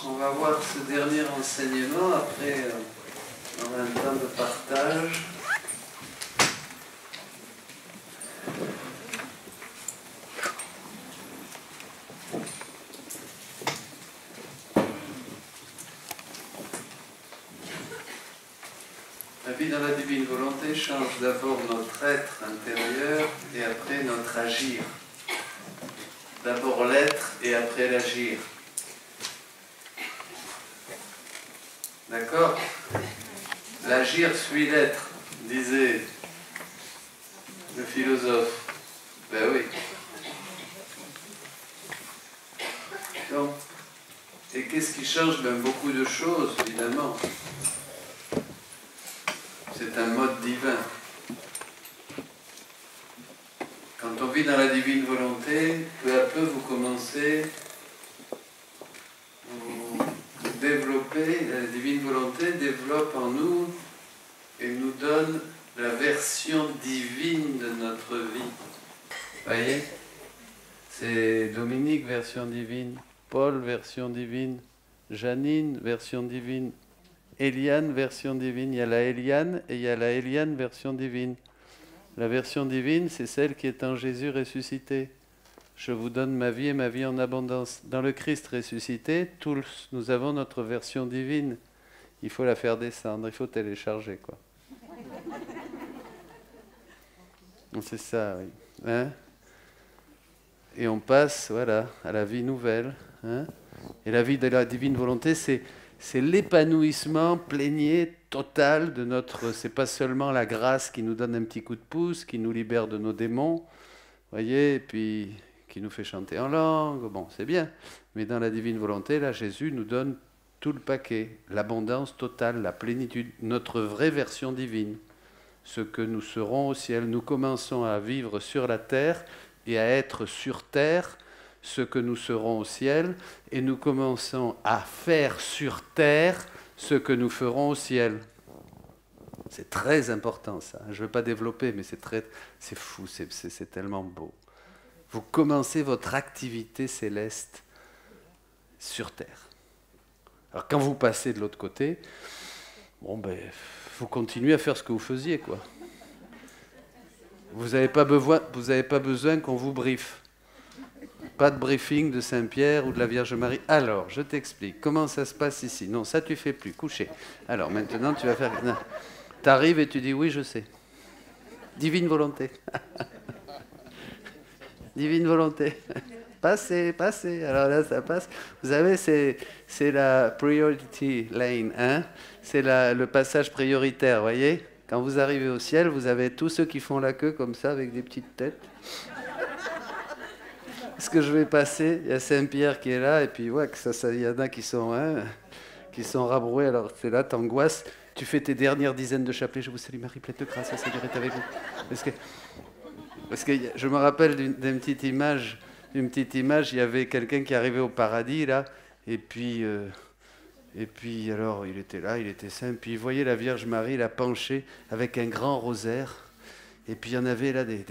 On va voir ce dernier enseignement, après on a un temps de partage. La vie dans la divine volonté change d'abord notre être intérieur et après notre agir. D'abord l'être et après l'agir. D'accord? L'agir suit l'être, disait le philosophe. Ben oui. Donc, et qu'est-ce qui change? Ben beaucoup de choses, évidemment. C'est un mode divin. Quand on vit dans la divine volonté, peu à peu vous commencez, vous développez, la divine volonté développe en nous et nous donne la version divine de notre vie. Voyez? C'est Dominique, version divine, Paul, version divine, Janine, version divine, Eliane, version divine. Il y a la Eliane et il y a la Eliane, version divine. La version divine, c'est celle qui est en Jésus ressuscité. Je vous donne ma vie et ma vie en abondance. Dans le Christ ressuscité, tous, nous avons notre version divine. Il faut la faire descendre, il faut télécharger, quoi. C'est ça, oui. Hein? Et on passe, voilà, à la vie nouvelle. Hein? Et la vie de la divine volonté, c'est l'épanouissement plénier total de notre... C'est pas seulement la grâce qui nous donne un petit coup de pouce, qui nous libère de nos démons, voyez, et puis qui nous fait chanter en langue, bon, c'est bien. Mais dans la divine volonté, là, Jésus nous donne tout le paquet, l'abondance totale, la plénitude, notre vraie version divine. Ce que nous serons au ciel. Nous commençons à vivre sur la terre et à être sur terre ce que nous serons au ciel, et nous commençons à faire sur terre ce que nous ferons au ciel. C'est très important ça. Je ne veux pas développer, mais c'est fou, c'est tellement beau. Vous commencez votre activité céleste sur terre. Alors quand vous passez de l'autre côté, bon ben, vous continuez à faire ce que vous faisiez, quoi. Vous n'avez pas besoin qu'on vous briefe. Pas de briefing de Saint-Pierre ou de la Vierge Marie. Alors, je t'explique. Comment ça se passe ici? Non, ça tu fais plus. Coucher. Alors, maintenant, tu vas faire... Tu arrives et tu dis, oui, je sais. Divine volonté. Divine volonté. Passez, passez. Alors là, ça passe. Vous savez, c'est la priority lane. Hein? C'est le passage prioritaire, vous voyez? Quand vous arrivez au ciel, vous avez tous ceux qui font la queue comme ça, avec des petites têtes. Ce que je vais passer, il y a Saint-Pierre qui est là, et puis ouais, il y en a qui sont rabroués, alors c'est là, t'angoisses, tu fais tes dernières dizaines de chapelets, je vous salue Marie, pleine de grâce, le Seigneur est avec vous. Parce que je me rappelle d'une petite image, il y avait quelqu'un qui arrivait au paradis, là, et puis alors il était là, il était saint, puis il voyait la Vierge Marie, la penchée, avec un grand rosaire, et puis il y en avait là des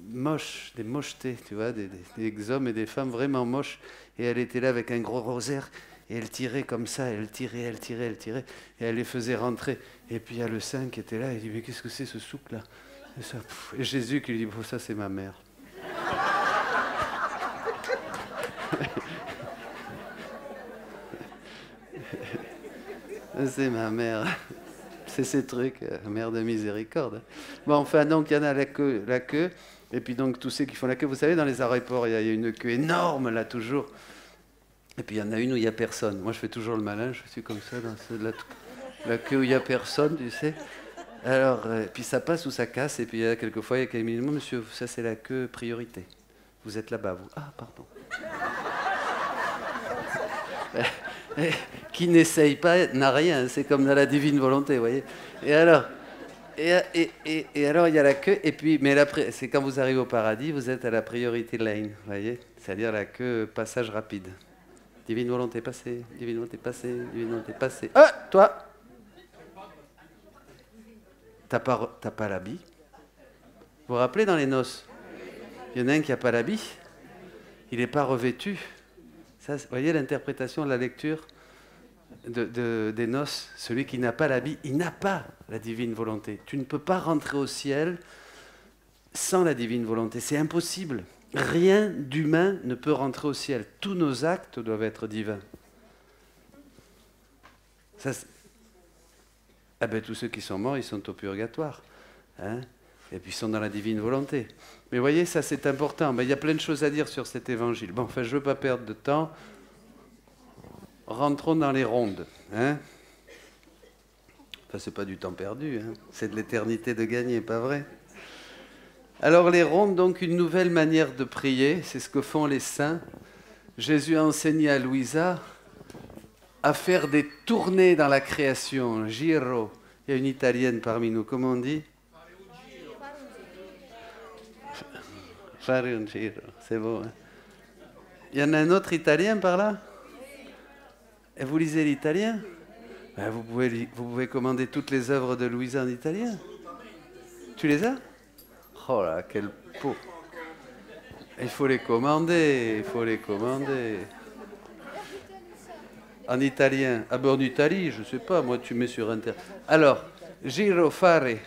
moches, des mochetés, tu vois, des hommes et des femmes vraiment moches, et elle était là avec un gros rosaire, et elle tirait comme ça, elle tirait, et elle les faisait rentrer, et puis il y a le saint qui était là, il dit, mais qu'est-ce que c'est ce souk là? Et Jésus qui lui dit, oh, ça c'est ma mère. C'est ma mère. C'est ces trucs, mère de miséricorde. Bon, enfin, donc, il y en a la queue, et puis donc, tous ceux qui font la queue, vous savez, dans les aéroports, il y a une queue énorme, là, toujours. Et puis, il y en a une où il n'y a personne. Moi, je fais toujours le malin, je suis comme ça, dans la queue où il n'y a personne, tu sais. Alors, puis ça passe ou ça casse, et puis quelquefois, il y a quelqu'un qui me dit, monsieur, ça, c'est la queue priorité. Vous êtes là-bas, vous. Ah, pardon. Qui n'essaye pas n'a rien, c'est comme dans la divine volonté, vous voyez. Et alors, il y a la queue, et puis, mais c'est quand vous arrivez au paradis, vous êtes à la priority lane, vous voyez, c'est-à-dire la queue passage rapide. Divine volonté passée, divine volonté passée, divine volonté passée. Ah, toi, t'as pas l'habit. Vous vous rappelez dans les noces, il y en a un qui n'a pas l'habit, il n'est pas revêtu. Ça, vous voyez l'interprétation de la lecture des noces. Celui qui n'a pas l'habit, il n'a pas la divine volonté. Tu ne peux pas rentrer au ciel sans la divine volonté. C'est impossible. Rien d'humain ne peut rentrer au ciel. Tous nos actes doivent être divins. Ça, tous ceux qui sont morts, ils sont au purgatoire. Hein, et puis ils sont dans la divine volonté. Mais vous voyez, ça c'est important. Il y a plein de choses à dire sur cet évangile. Bon, enfin, je ne veux pas perdre de temps. Rentrons dans les rondes. Hein. Enfin, ce n'est pas du temps perdu. Hein. C'est de l'éternité de gagner, pas vrai? Alors les rondes, donc une nouvelle manière de prier. C'est ce que font les saints. Jésus a enseigné à Louisa à faire des tournées dans la création. Giro. Il y a une italienne parmi nous. Comment on dit? Fare un giro, c'est beau. Hein? Il y en a un autre italien par là? Et vous lisez l'italien? Ben, vous pouvez commander toutes les œuvres de Louisa en italien. Tu les as? Oh là, quel pot! Il faut les commander, il faut les commander. En italien. Ah ben en Italie, je ne sais pas, moi tu mets sur Internet. Alors, giro fare,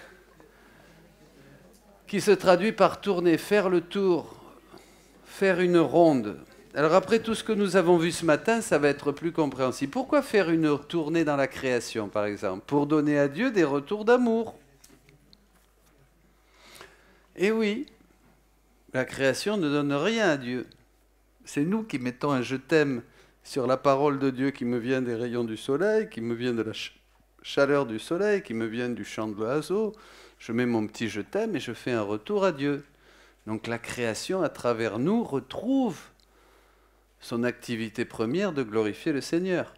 qui se traduit par tourner, faire le tour, faire une ronde. Alors après tout ce que nous avons vu ce matin, ça va être plus compréhensible. Pourquoi faire une tournée dans la création, par exemple? Pour donner à Dieu des retours d'amour. Et oui, la création ne donne rien à Dieu. C'est nous qui mettons un « je t'aime » sur la parole de Dieu qui me vient des rayons du soleil, qui me vient de la chaleur du soleil, qui me vient du chant de l'oiseau. Je mets mon petit « je t'aime » et je fais un retour à Dieu. Donc la création, à travers nous, retrouve son activité première de glorifier le Seigneur.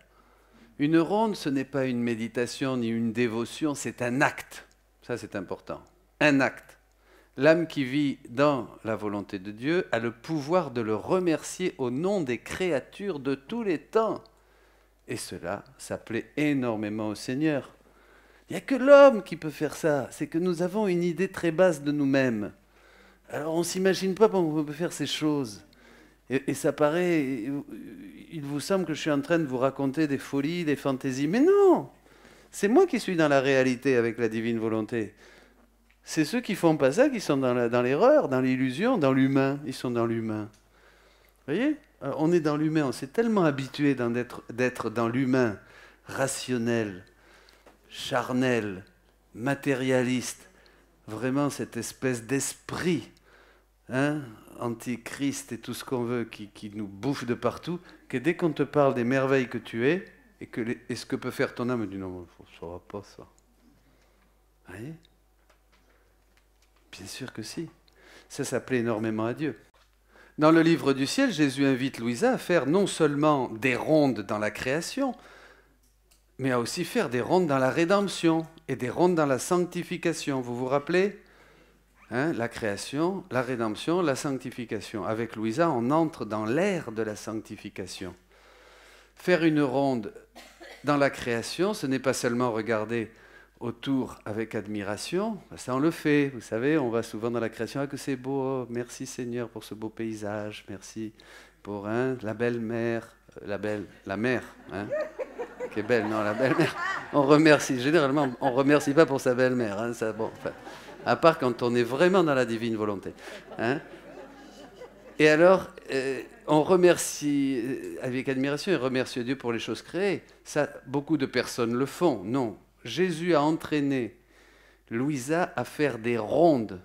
Une ronde, ce n'est pas une méditation ni une dévotion, c'est un acte. Ça, c'est important. Un acte. L'âme qui vit dans la volonté de Dieu a le pouvoir de le remercier au nom des créatures de tous les temps. Et cela, ça plaît énormément au Seigneur. Il n'y a que l'homme qui peut faire ça. C'est que nous avons une idée très basse de nous-mêmes. Alors on ne s'imagine pas comment on peut faire ces choses. Et ça paraît, il vous semble que je suis en train de vous raconter des folies, des fantaisies. Mais non, c'est moi qui suis dans la réalité avec la divine volonté. C'est ceux qui font pas ça qui sont dans l'erreur, dans l'illusion, dans l'humain. Ils sont dans l'humain. Vous voyez? Alors, on est dans l'humain, on s'est tellement habitué d'être dans l'humain, rationnel, charnel, matérialiste. Vraiment cette espèce d'esprit, hein, antichrist et tout ce qu'on veut, qui nous bouffe de partout, que dès qu'on te parle des merveilles que tu es, et ce que peut faire ton âme, on dit non, ça ne va pas ça. Vous voyez? Bien sûr que si. Ça plaît énormément à Dieu. Dans le livre du ciel, Jésus invite Louisa à faire non seulement des rondes dans la création, mais à aussi faire des rondes dans la rédemption et des rondes dans la sanctification. Vous vous rappelez? Hein, la création, la rédemption, la sanctification. Avec Louisa, on entre dans l'ère de la sanctification. Faire une ronde dans la création, ce n'est pas seulement regarder autour avec admiration, ça on le fait, vous savez, on va souvent dans la création, ah que c'est beau, oh, merci Seigneur pour ce beau paysage, merci pour la belle-mère, la mère, hein, qui est belle, non, la belle-mère, on remercie, généralement on ne remercie pas pour sa belle-mère, hein, ça, bon, enfin, à part quand on est vraiment dans la divine volonté. Hein. Et alors, on remercie avec admiration et remercie Dieu pour les choses créées, ça, beaucoup de personnes le font, non. Jésus a entraîné Louisa à faire des rondes,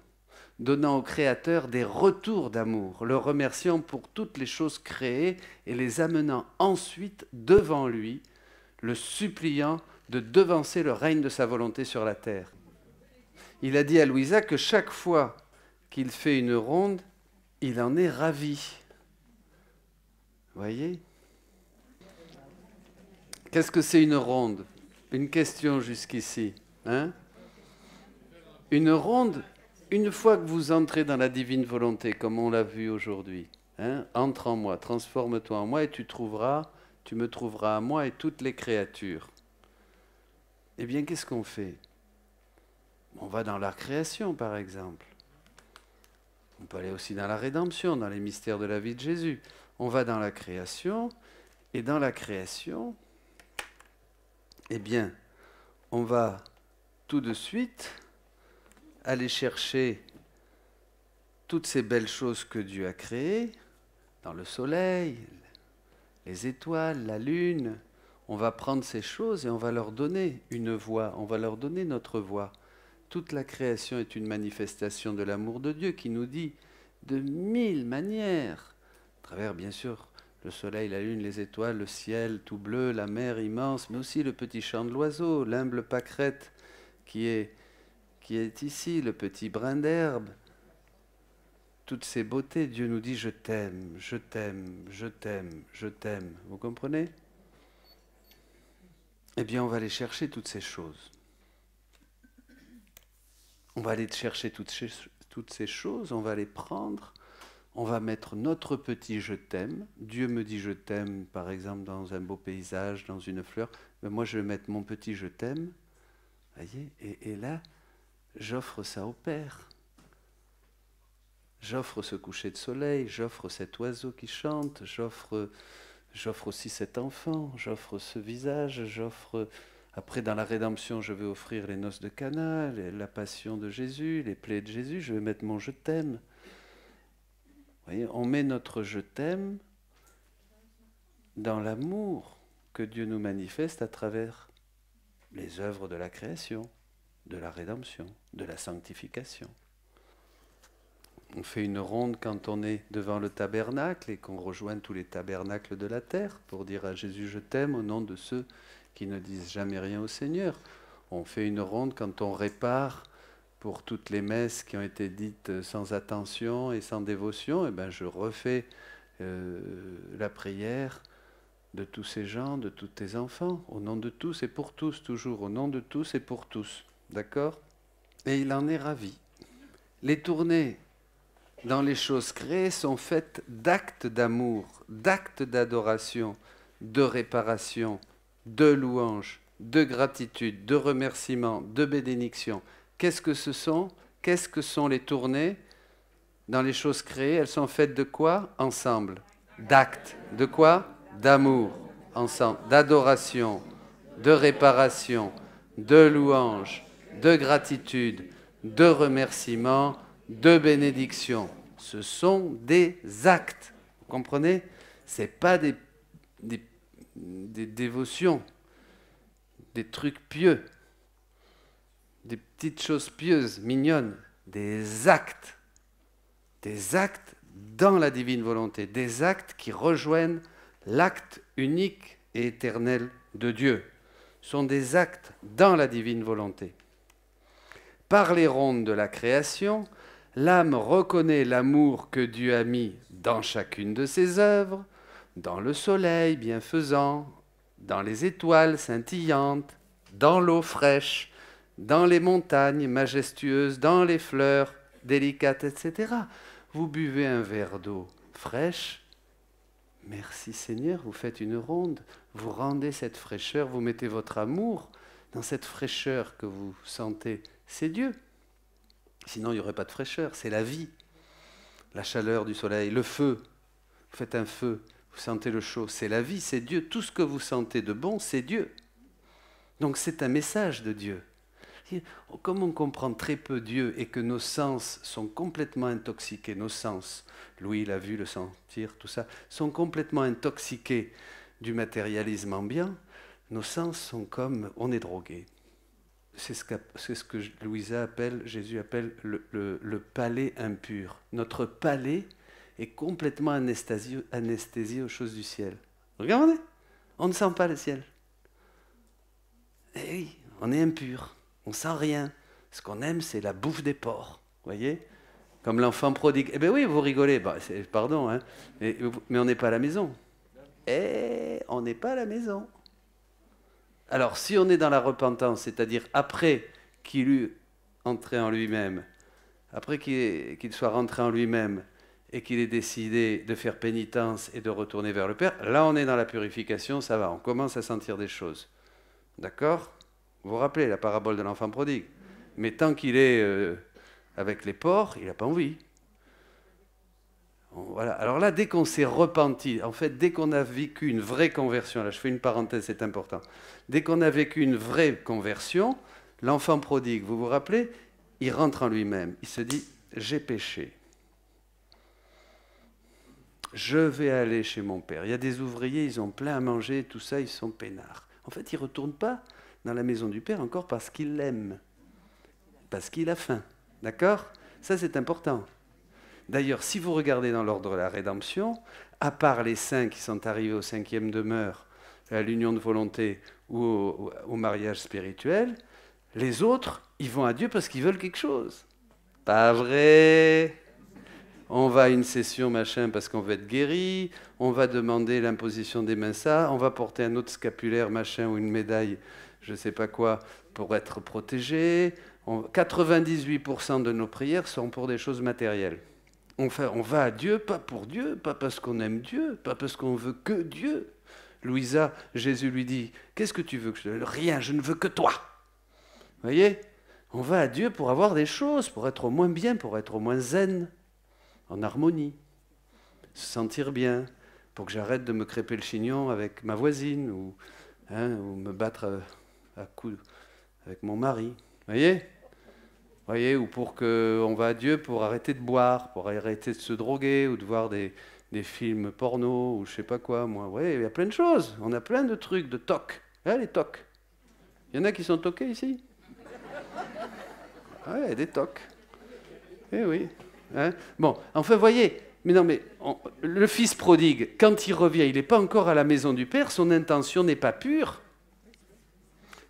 donnant au Créateur des retours d'amour, le remerciant pour toutes les choses créées et les amenant ensuite devant lui, le suppliant de devancer le règne de sa volonté sur la terre. Il a dit à Louisa que chaque fois qu'il fait une ronde, il en est ravi. Vous voyez? Qu'est-ce que c'est une ronde? Une question jusqu'ici. Hein? Une ronde, une fois que vous entrez dans la divine volonté, comme on l'a vu aujourd'hui, hein, entre en moi, transforme-toi en moi et tu me trouveras à moi et toutes les créatures. Eh bien, qu'est-ce qu'on fait? On va dans la création, par exemple. On peut aller aussi dans la rédemption, dans les mystères de la vie de Jésus. On va dans la création, et dans la création, eh bien, on va tout de suite aller chercher toutes ces belles choses que Dieu a créées, dans le soleil, les étoiles, la lune. On va prendre ces choses et on va leur donner une voix, on va leur donner notre voix. Toute la création est une manifestation de l'amour de Dieu qui nous dit de mille manières, à travers bien sûr le soleil, la lune, les étoiles, le ciel tout bleu, la mer immense, mais aussi le petit chant de l'oiseau, l'humble pâquerette qui est ici, le petit brin d'herbe. Toutes ces beautés, Dieu nous dit « je t'aime, je t'aime, je t'aime, je t'aime ». Vous comprenez? Eh bien, on va aller chercher toutes ces choses. On va aller chercher toutes ces choses, on va les prendre, on va mettre notre petit « je t'aime ». Dieu me dit « je t'aime » par exemple dans un beau paysage, dans une fleur. Mais moi, je vais mettre mon petit « je t'aime ». Voyez, et là, j'offre ça au Père. J'offre ce coucher de soleil, j'offre cet oiseau qui chante, j'offre aussi cet enfant, j'offre ce visage, j'offre... Après, dans la rédemption, je vais offrir les noces de Cana, la passion de Jésus, les plaies de Jésus, je vais mettre mon « je t'aime ». Vous voyez, on met notre « je t'aime » dans l'amour que Dieu nous manifeste à travers les œuvres de la création, de la rédemption, de la sanctification. On fait une ronde quand on est devant le tabernacle et qu'on rejoint tous les tabernacles de la terre pour dire à Jésus « je t'aime » au nom de ceux qui ne disent jamais rien au Seigneur. On fait une ronde quand on répare pour toutes les messes qui ont été dites sans attention et sans dévotion. Et ben je refais la prière de tous ces gens, de tous tes enfants, au nom de tous et pour tous, toujours, au nom de tous et pour tous. D'accord? Et il en est ravi. Les tournées dans les choses créées sont faites d'actes d'amour, d'actes d'adoration, de réparation, de louange, de gratitude, de remerciement, de bénédiction. Qu'est-ce que ce sont? Qu'est-ce que sont les tournées dans les choses créées? Elles sont faites de quoi? Ensemble. D'actes. De quoi? D'amour. Ensemble. D'adoration, de réparation, de louange, de gratitude, de remerciement, de bénédiction. Ce sont des actes. Vous comprenez? Ce n'est pas des dévotions, des trucs pieux, des petites choses pieuses, mignonnes, des actes dans la divine volonté, des actes qui rejoignent l'acte unique et éternel de Dieu. Ce sont des actes dans la divine volonté. Par les rondes de la création, l'âme reconnaît l'amour que Dieu a mis dans chacune de ses œuvres, dans le soleil bienfaisant, dans les étoiles scintillantes, dans l'eau fraîche, dans les montagnes majestueuses, dans les fleurs délicates, etc. Vous buvez un verre d'eau fraîche, merci Seigneur, vous faites une ronde, vous rendez cette fraîcheur, vous mettez votre amour dans cette fraîcheur que vous sentez, c'est Dieu. Sinon, il n'y aurait pas de fraîcheur, c'est la vie, la chaleur du soleil, le feu. Vous faites un feu, vous sentez le chaud, c'est la vie, c'est Dieu. Tout ce que vous sentez de bon, c'est Dieu. Donc c'est un message de Dieu. Comme on comprend très peu Dieu et que nos sens sont complètement intoxiqués, nos sens, l'ouïe, la vue, le sentir, tout ça, sont complètement intoxiqués du matérialisme ambiant, nos sens sont comme, on est drogué. C'est ce que Louisa appelle, Jésus appelle le palais impur. Notre palais est complètement anesthésié aux choses du ciel. Regardez, on ne sent pas le ciel. Eh oui, on est impur, on ne sent rien. Ce qu'on aime, c'est la bouffe des porcs, voyez? Comme l'enfant prodigue. Eh bien oui, vous rigolez, pardon, hein, mais on n'est pas à la maison. Eh, on n'est pas à la maison. Alors, si on est dans la repentance, c'est-à-dire après qu'il eut entré en lui-même, après qu'il soit rentré en lui-même et qu'il ait décidé de faire pénitence et de retourner vers le Père, là on est dans la purification, ça va, on commence à sentir des choses. D'accord? Vous vous rappelez la parabole de l'enfant prodigue? Mais tant qu'il est avec les porcs, il n'a pas envie. Voilà. Alors là, dès qu'on s'est repenti, en fait, dès qu'on a vécu une vraie conversion, là je fais une parenthèse, c'est important, dès qu'on a vécu une vraie conversion, l'enfant prodigue, vous vous rappelez, il rentre en lui-même, il se dit, j'ai péché. Je vais aller chez mon père. Il y a des ouvriers, ils ont plein à manger, tout ça, ils sont peinards. En fait, il ne retourne pas dans la maison du père encore parce qu'il l'aime, parce qu'il a faim. D'accord ? Ça, c'est important. D'ailleurs, si vous regardez dans l'ordre de la rédemption, à part les saints qui sont arrivés au 5e demeure, à l'union de volonté ou au mariage spirituel, les autres, ils vont à Dieu parce qu'ils veulent quelque chose. Pas vrai ? On va à une session machin parce qu'on veut être guéri, on va demander l'imposition des mains ça, on va porter un autre scapulaire machin ou une médaille, je ne sais pas quoi, pour être protégé. 98% de nos prières sont pour des choses matérielles. On va à Dieu, pas pour Dieu, pas parce qu'on aime Dieu, pas parce qu'on veut que Dieu. Louisa, Jésus lui dit, qu'est-ce que tu veux que je te donne ? Rien, je ne veux que toi. Vous voyez ? On va à Dieu pour avoir des choses, pour être au moins bien, pour être au moins zen, en harmonie, se sentir bien, pour que j'arrête de me crêper le chignon avec ma voisine ou me battre à coups avec mon mari. Vous voyez, ou pour qu'on va à Dieu pour arrêter de boire, pour arrêter de se droguer ou de voir des films porno ou je sais pas quoi, moi. Oui, il y a plein de choses. On a plein de trucs, de tocs. Les tocs. Il y en a qui sont toqués ici ? Ouais, des tocs. Eh oui. Bon, enfin, voyez, le fils prodigue, quand il revient, il n'est pas encore à la maison du père, son intention n'est pas pure.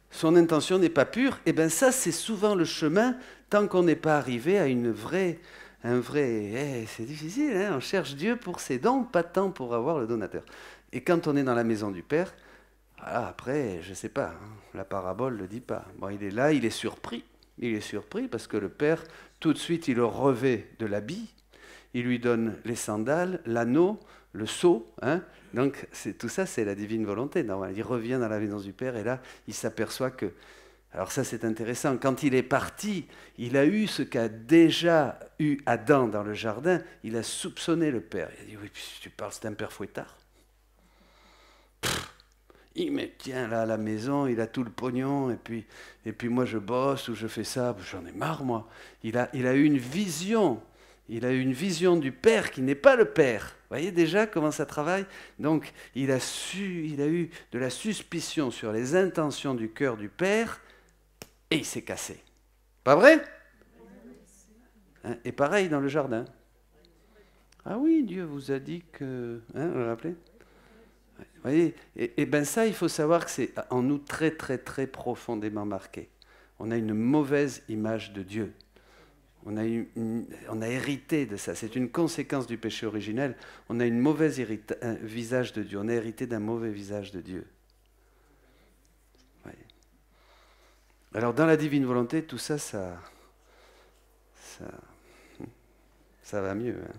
Son intention n'est pas pure. Et bien ça, c'est souvent le chemin, tant qu'on n'est pas arrivé à c'est difficile, hein, on cherche Dieu pour ses dons, pas tant pour avoir le donateur. Et quand on est dans la maison du père, voilà, après, je ne sais pas, hein, la parabole ne le dit pas. Bon, il est là, il est surpris. Il est surpris parce que le père, tout de suite, il le revêt de l'habit, il lui donne les sandales, l'anneau, le sceau. Hein. Donc, tout ça, c'est la divine volonté. Il revient dans la maison du père et là, il s'aperçoit que... Alors ça, c'est intéressant. Quand il est parti, il a eu ce qu'a déjà eu Adam dans le jardin. Il a soupçonné le père. Il a dit, oui, puis tu parles, c'est un père fouettard. Il me tient là à la maison, il a tout le pognon, et puis moi je bosse ou je fais ça, j'en ai marre moi. Il a eu une vision, du père qui n'est pas le père. Vous voyez déjà comment ça travaille ? Donc il a eu de la suspicion sur les intentions du cœur du père, et il s'est cassé. Pas vrai ? Et pareil dans le jardin. Ah oui, Dieu vous a dit que... vous vous rappelez ? Vous voyez, et bien ça, il faut savoir que c'est en nous très, très, très profondément marqué. On a une mauvaise image de Dieu. On a hérité de ça. C'est une conséquence du péché originel. On a une mauvaise visage de Dieu. On a hérité d'un mauvais visage de Dieu. Ouais. Alors, dans la divine volonté, tout ça, ça va mieux. Hein.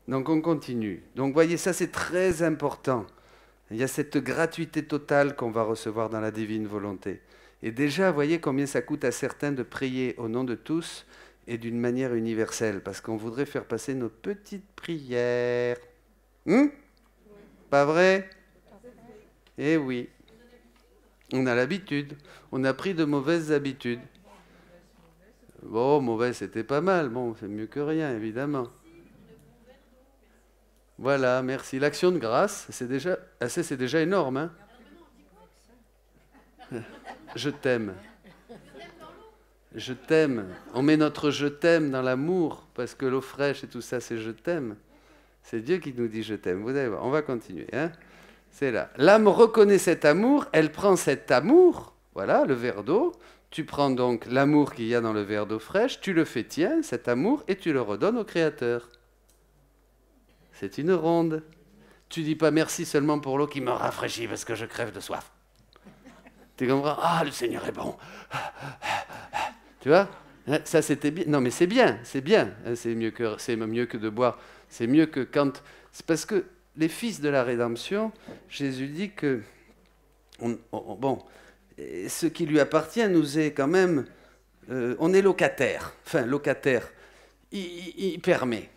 Donc on continue. Donc vous voyez, ça c'est très important. Il y a cette gratuité totale qu'on va recevoir dans la divine volonté. Et déjà, vous voyez combien ça coûte à certains de prier au nom de tous et d'une manière universelle, parce qu'on voudrait faire passer nos petites prières. Pas vrai ? Eh oui. On a l'habitude. On a pris de mauvaises habitudes. Bon, mauvais, c'était pas mal. Bon, c'est mieux que rien, évidemment. Voilà, merci. L'action de grâce, c'est déjà énorme. Hein. Je t'aime. Je t'aime. On met notre je t'aime dans l'amour, parce que l'eau fraîche et tout ça, c'est je t'aime. C'est Dieu qui nous dit je t'aime. Vous allez voir, on va continuer. Hein. C'est là. L'âme reconnaît cet amour, elle prend cet amour, voilà, le verre d'eau. Tu prends donc l'amour qu'il y a dans le verre d'eau fraîche, tu le fais tien, cet amour, et tu le redonnes au Créateur. C'est une ronde. Tu dis pas merci seulement pour l'eau qui me rafraîchit parce que je crève de soif. Tu comprends ? Ah, le Seigneur est bon. Tu vois ? Ça, c'était bien. Non, mais c'est bien. C'est mieux que de boire. C'est mieux que quand... C'est parce que les fils de la rédemption, Jésus dit que... ce qui lui appartient nous est quand même... on est locataire. Enfin, locataire. Il permet.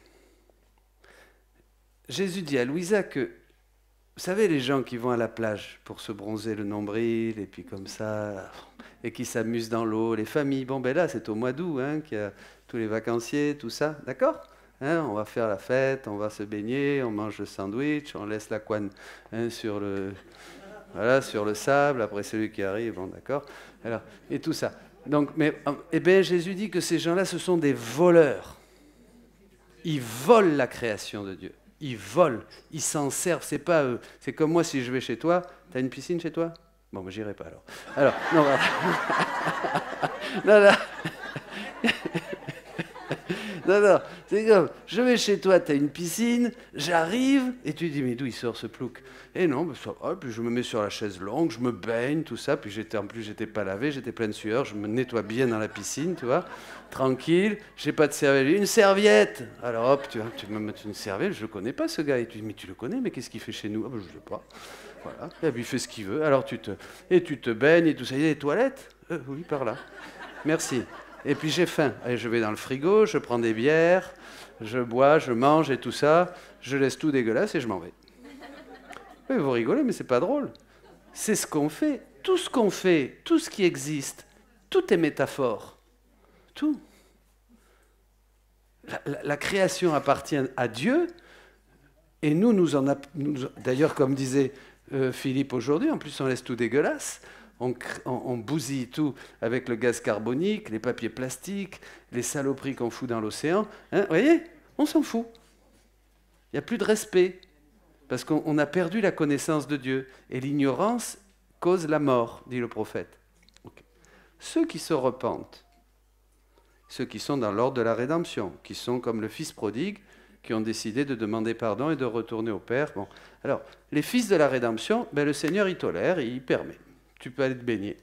Jésus dit à Louisa que, vous savez, les gens qui vont à la plage pour se bronzer le nombril, et puis comme ça, et qui s'amusent dans l'eau, les familles, bon ben là, c'est au mois d'août, hein, qu'il y a tous les vacanciers, tout ça, d'accord, hein, on va faire la fête, on va se baigner, on mange le sandwich, on laisse la couenne sur le sable, après celui qui arrive, bon d'accord, alors, et tout ça. Donc, eh bien, Jésus dit que ces gens-là, ce sont des voleurs. Ils volent la création de Dieu. Ils volent, ils s'en servent. C'est pas eux. C'est comme moi si je vais chez toi. T'as une piscine chez toi? Bon, ben, j'irai pas alors. Alors, non, non, non. Non, non, c'est comme, je vais chez toi, tu as une piscine, j'arrive, et tu dis, mais d'où il sort ce plouc? Et non, ben ça va, puis je me mets sur la chaise longue, je me baigne, tout ça, puis en plus, j'étais pas lavé, j'étais plein de sueur, je me nettoie bien dans la piscine, tu vois, tranquille, j'ai pas de serviette, une serviette! Alors hop, tu me mets une serviette, je le connais pas ce gars, et tu dis, mais tu le connais, mais qu'est-ce qu'il fait chez nous? Ah ben, je sais pas. Voilà, et puis il fait ce qu'il veut, alors tu te baignes et tout ça, il y a des toilettes? Oui, par là. Merci. Et puis j'ai faim. Allez, je vais dans le frigo, je prends des bières, je bois, je mange et tout ça. Je laisse tout dégueulasse et je m'en vais. Oui, vous rigolez, mais c'est pas drôle. C'est ce qu'on fait. Tout ce qu'on fait, tout ce qui existe, tout est métaphore. Tout. La création appartient à Dieu. Et nous d'ailleurs, comme disait Philippe aujourd'hui, en plus on laisse tout dégueulasse. On bousille tout avec le gaz carbonique, les papiers plastiques, les saloperies qu'on fout dans l'océan. Hein, vous voyez, on s'en fout. Il n'y a plus de respect, parce qu'on a perdu la connaissance de Dieu. Et l'ignorance cause la mort, dit le prophète. Okay. Ceux qui se repentent, ceux qui sont dans l'ordre de la rédemption, qui sont comme le fils prodigue, qui ont décidé de demander pardon et de retourner au Père. Bon. Alors, les fils de la rédemption, ben, le Seigneur, il tolère, il permet. Tu peux aller te baigner.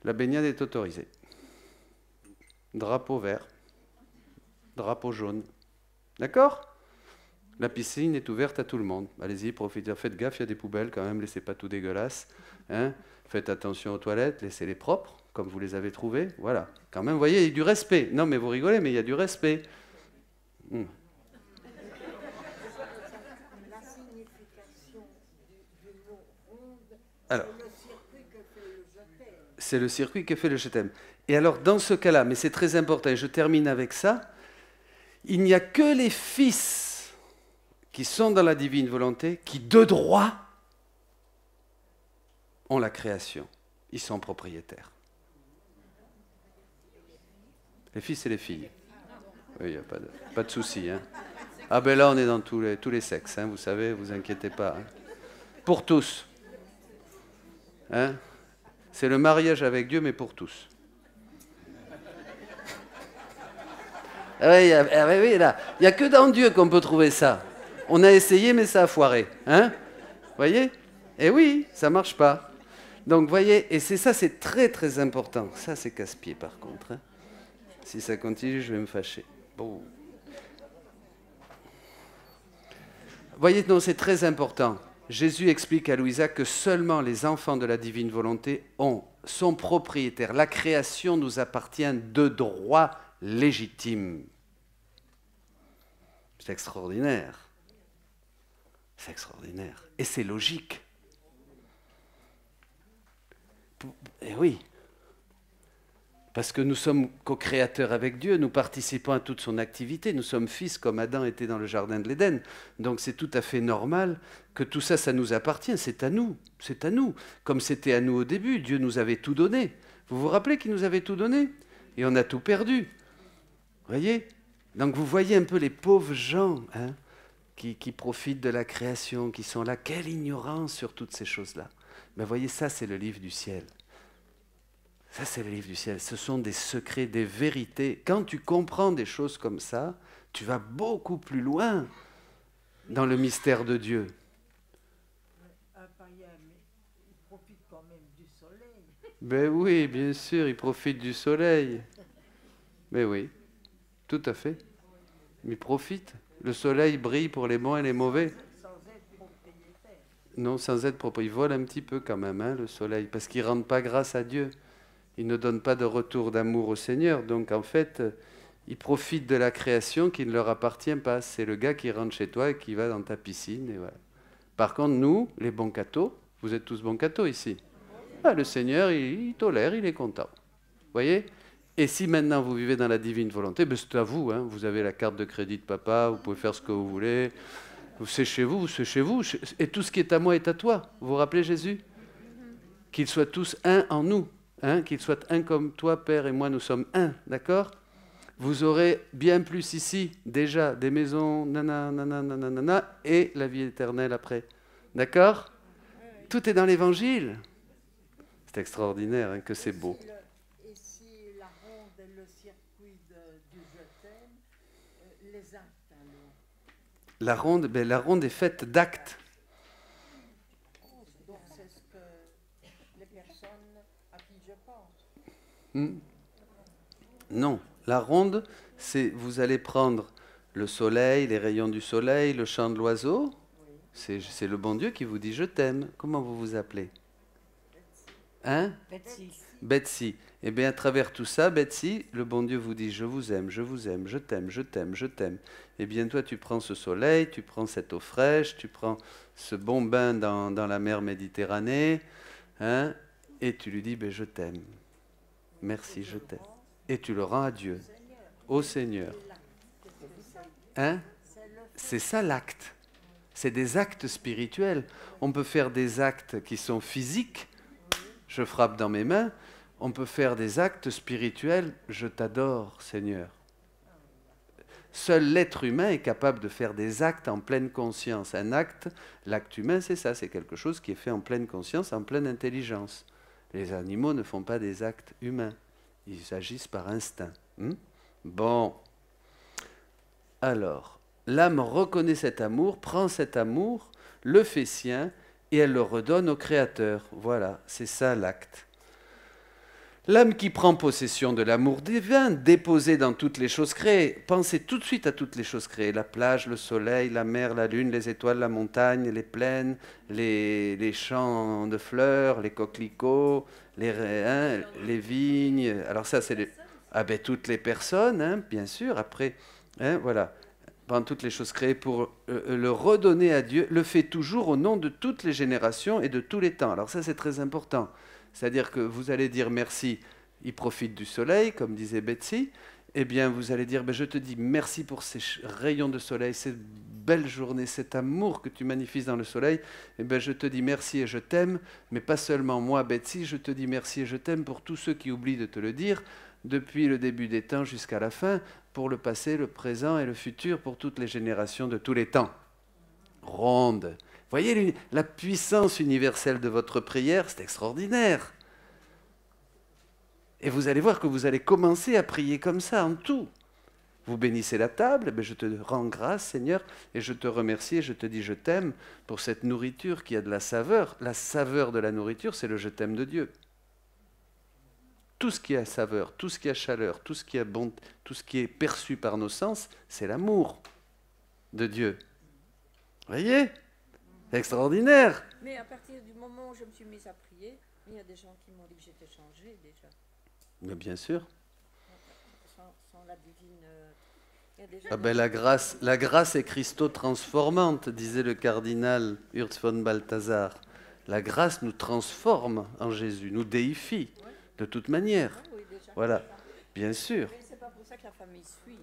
La baignade est autorisée. Drapeau vert. Drapeau jaune. D'accord? La piscine est ouverte à tout le monde. Allez-y, profitez. Faites gaffe, il y a des poubelles quand même. Laissez pas tout dégueulasse. Hein? Faites attention aux toilettes. Laissez-les propres, comme vous les avez trouvées. Voilà. Quand même, vous voyez, il y a du respect. Non, mais vous rigolez, mais il y a du respect. Alors, c'est le circuit que fait le je t'aime. Et alors, dans ce cas-là, mais c'est très important, et je termine avec ça, il n'y a que les fils qui sont dans la divine volonté qui, de droit, ont la création. Ils sont propriétaires. Les fils et les filles. Oui, il n'y a pas de souci. Hein. Ah ben là, on est dans tous les sexes, hein, vous savez, vous inquiétez pas. Hein. Pour tous. Hein? C'est le mariage avec Dieu, mais pour tous. Oui, là, il n'y a que dans Dieu qu'on peut trouver ça. On a essayé, mais ça a foiré. Hein? Voyez? Eh oui, ça ne marche pas. Donc, voyez, et c'est ça, c'est très, très important. Ça, c'est casse-pied, par contre. Hein? Si ça continue, je vais me fâcher. Bon. Voyez, non, c'est très important. Jésus explique à Louisa que seulement les enfants de la divine volonté sont propriétaires. La création nous appartient de droit légitime. C'est extraordinaire. C'est extraordinaire. Et c'est logique. Et oui. Parce que nous sommes co-créateurs avec Dieu, nous participons à toute son activité, nous sommes fils comme Adam était dans le jardin de l'Éden. Donc c'est tout à fait normal que tout ça, ça nous appartient, c'est à nous, c'est à nous. Comme c'était à nous au début, Dieu nous avait tout donné. Vous vous rappelez qu'il nous avait tout donné? Et on a tout perdu. Vous voyez? Donc vous voyez un peu les pauvres gens hein, qui profitent de la création, qui sont là. Quelle ignorance sur toutes ces choses-là. Mais voyez, ça c'est le livre du ciel. Ça, c'est le livre du ciel. Ce sont des secrets, des vérités. Quand tu comprends des choses comme ça, tu vas beaucoup plus loin dans le mystère de Dieu. Il profite quand même du soleil. Ben oui, bien sûr, il profite du soleil. Mais oui, tout à fait. Il profite. Le soleil brille pour les bons et les mauvais. Sans être propriétaire. Non, sans être propriétaire. Il vole un petit peu quand même, hein, le soleil, parce qu'il ne rend pas grâce à Dieu. Il ne donne pas de retour d'amour au Seigneur. Donc, en fait, Ils profitent de la création qui ne leur appartient pas. C'est le gars qui rentre chez toi et qui va dans ta piscine. Et voilà. Par contre, nous, les bons cathos, vous êtes tous bons cathos ici. Ah, le Seigneur, il tolère, il est content. Vous voyez? Et si maintenant vous vivez dans la divine volonté, ben c'est à vous. Hein. Vous avez la carte de crédit de papa, vous pouvez faire ce que vous voulez. C'est chez vous, c'est chez vous. Et tout ce qui est à moi est à toi. Vous vous rappelez Jésus? Qu'ils soient tous un en nous. Hein, qu'ils soient un comme toi, Père, et moi, nous sommes un. D'accord? Vous aurez bien plus ici, déjà, des maisons, nanana, et la vie éternelle après. D'accord? Tout est dans l'Évangile. C'est extraordinaire, hein, que c'est beau. Et si la ronde est le circuit du je t'aime, les actes alors? La ronde est faite d'actes. Donc c'est ce que les personnes à qui je pense. Non, la ronde, c'est vous allez prendre le soleil, les rayons du soleil, le chant de l'oiseau. C'est le bon Dieu qui vous dit « je t'aime ». Comment vous vous appelez? Hein? Betsy. Betsy. Eh bien, à travers tout ça, Betsy, le bon Dieu vous dit « je vous aime, je vous aime, je t'aime, je t'aime, je t'aime ». Eh bien, toi, tu prends ce soleil, tu prends cette eau fraîche, tu prends ce bon bain dans la mer Méditerranée, hein, et tu lui dis ben, « je t'aime, merci, je t'aime ». Et tu le rends à Dieu, au Seigneur. Hein? C'est ça l'acte. C'est des actes spirituels. On peut faire des actes qui sont physiques, je frappe dans mes mains. On peut faire des actes spirituels, je t'adore, Seigneur. Seul l'être humain est capable de faire des actes en pleine conscience. Un acte, l'acte humain, c'est ça, c'est quelque chose qui est fait en pleine conscience, en pleine intelligence. Les animaux ne font pas des actes humains. Ils agissent par instinct. Bon. Alors, l'âme reconnaît cet amour, prend cet amour, le fait sien, et elle le redonne au Créateur. Voilà, c'est ça l'acte. L'âme qui prend possession de l'amour divin, déposé dans toutes les choses créées. Pensez tout de suite à toutes les choses créées. La plage, le soleil, la mer, la lune, les étoiles, la montagne, les plaines, les champs de fleurs, les coquelicots, les vignes. Alors ça, c'est toutes les personnes, hein, bien sûr. Après, hein, voilà. Pendant toutes les choses créées pour le redonner à Dieu, le fait toujours au nom de toutes les générations et de tous les temps. Alors ça, c'est très important. C'est-à-dire que vous allez dire merci, il profite du soleil, comme disait Betsy. Eh bien, vous allez dire, je te dis merci pour ces rayons de soleil, ces belles journées, cet amour que tu magnifies dans le soleil. Eh bien, je te dis merci et je t'aime, mais pas seulement moi, Betsy, je te dis merci et je t'aime pour tous ceux qui oublient de te le dire, depuis le début des temps jusqu'à la fin, pour le passé, le présent et le futur, pour toutes les générations de tous les temps. Ronde. Voyez la puissance universelle de votre prière, c'est extraordinaire. Et vous allez voir que vous allez commencer à prier comme ça en tout. Vous bénissez la table, je te rends grâce Seigneur, et je te remercie et je te dis je t'aime pour cette nourriture qui a de la saveur. La saveur de la nourriture, c'est le je t'aime de Dieu. Tout ce qui a saveur, tout ce qui a chaleur, tout ce qui a bon, tout ce qui est perçu par nos sens, c'est l'amour de Dieu. Voyez? C'est extraordinaire. Mais à partir du moment où je me suis mise à prier, il y a des gens qui m'ont dit que j'étais changée déjà. Mais bien sûr. Sans la divine... il y a des gens la grâce est Christo-transformante, disait le cardinal Urs von Balthasar. La grâce nous transforme en Jésus, nous déifie de toute manière. Oui, déjà. Voilà, bien sûr. Mais c'est pas pour ça que la famille suit.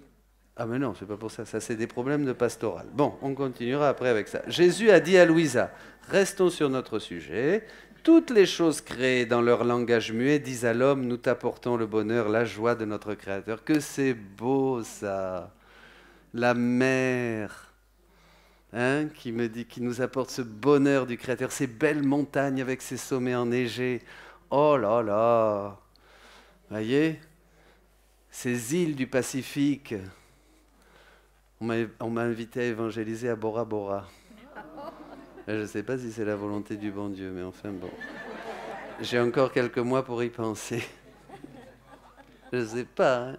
Ah mais non, c'est pas pour ça. Ça, c'est des problèmes de pastoral. Bon, on continuera après avec ça. Jésus a dit à Louisa, restons sur notre sujet. Toutes les choses créées dans leur langage muet disent à l'homme, nous t'apportons le bonheur, la joie de notre Créateur. Que c'est beau ça. La mer, hein, qui nous apporte ce bonheur du Créateur. Ces belles montagnes avec ces sommets enneigés. Oh là là. Voyez, ces îles du Pacifique. On m'a invité à évangéliser à Bora Bora. Je ne sais pas si c'est la volonté du bon Dieu, mais enfin bon. J'ai encore quelques mois pour y penser. Je ne sais pas. Hein.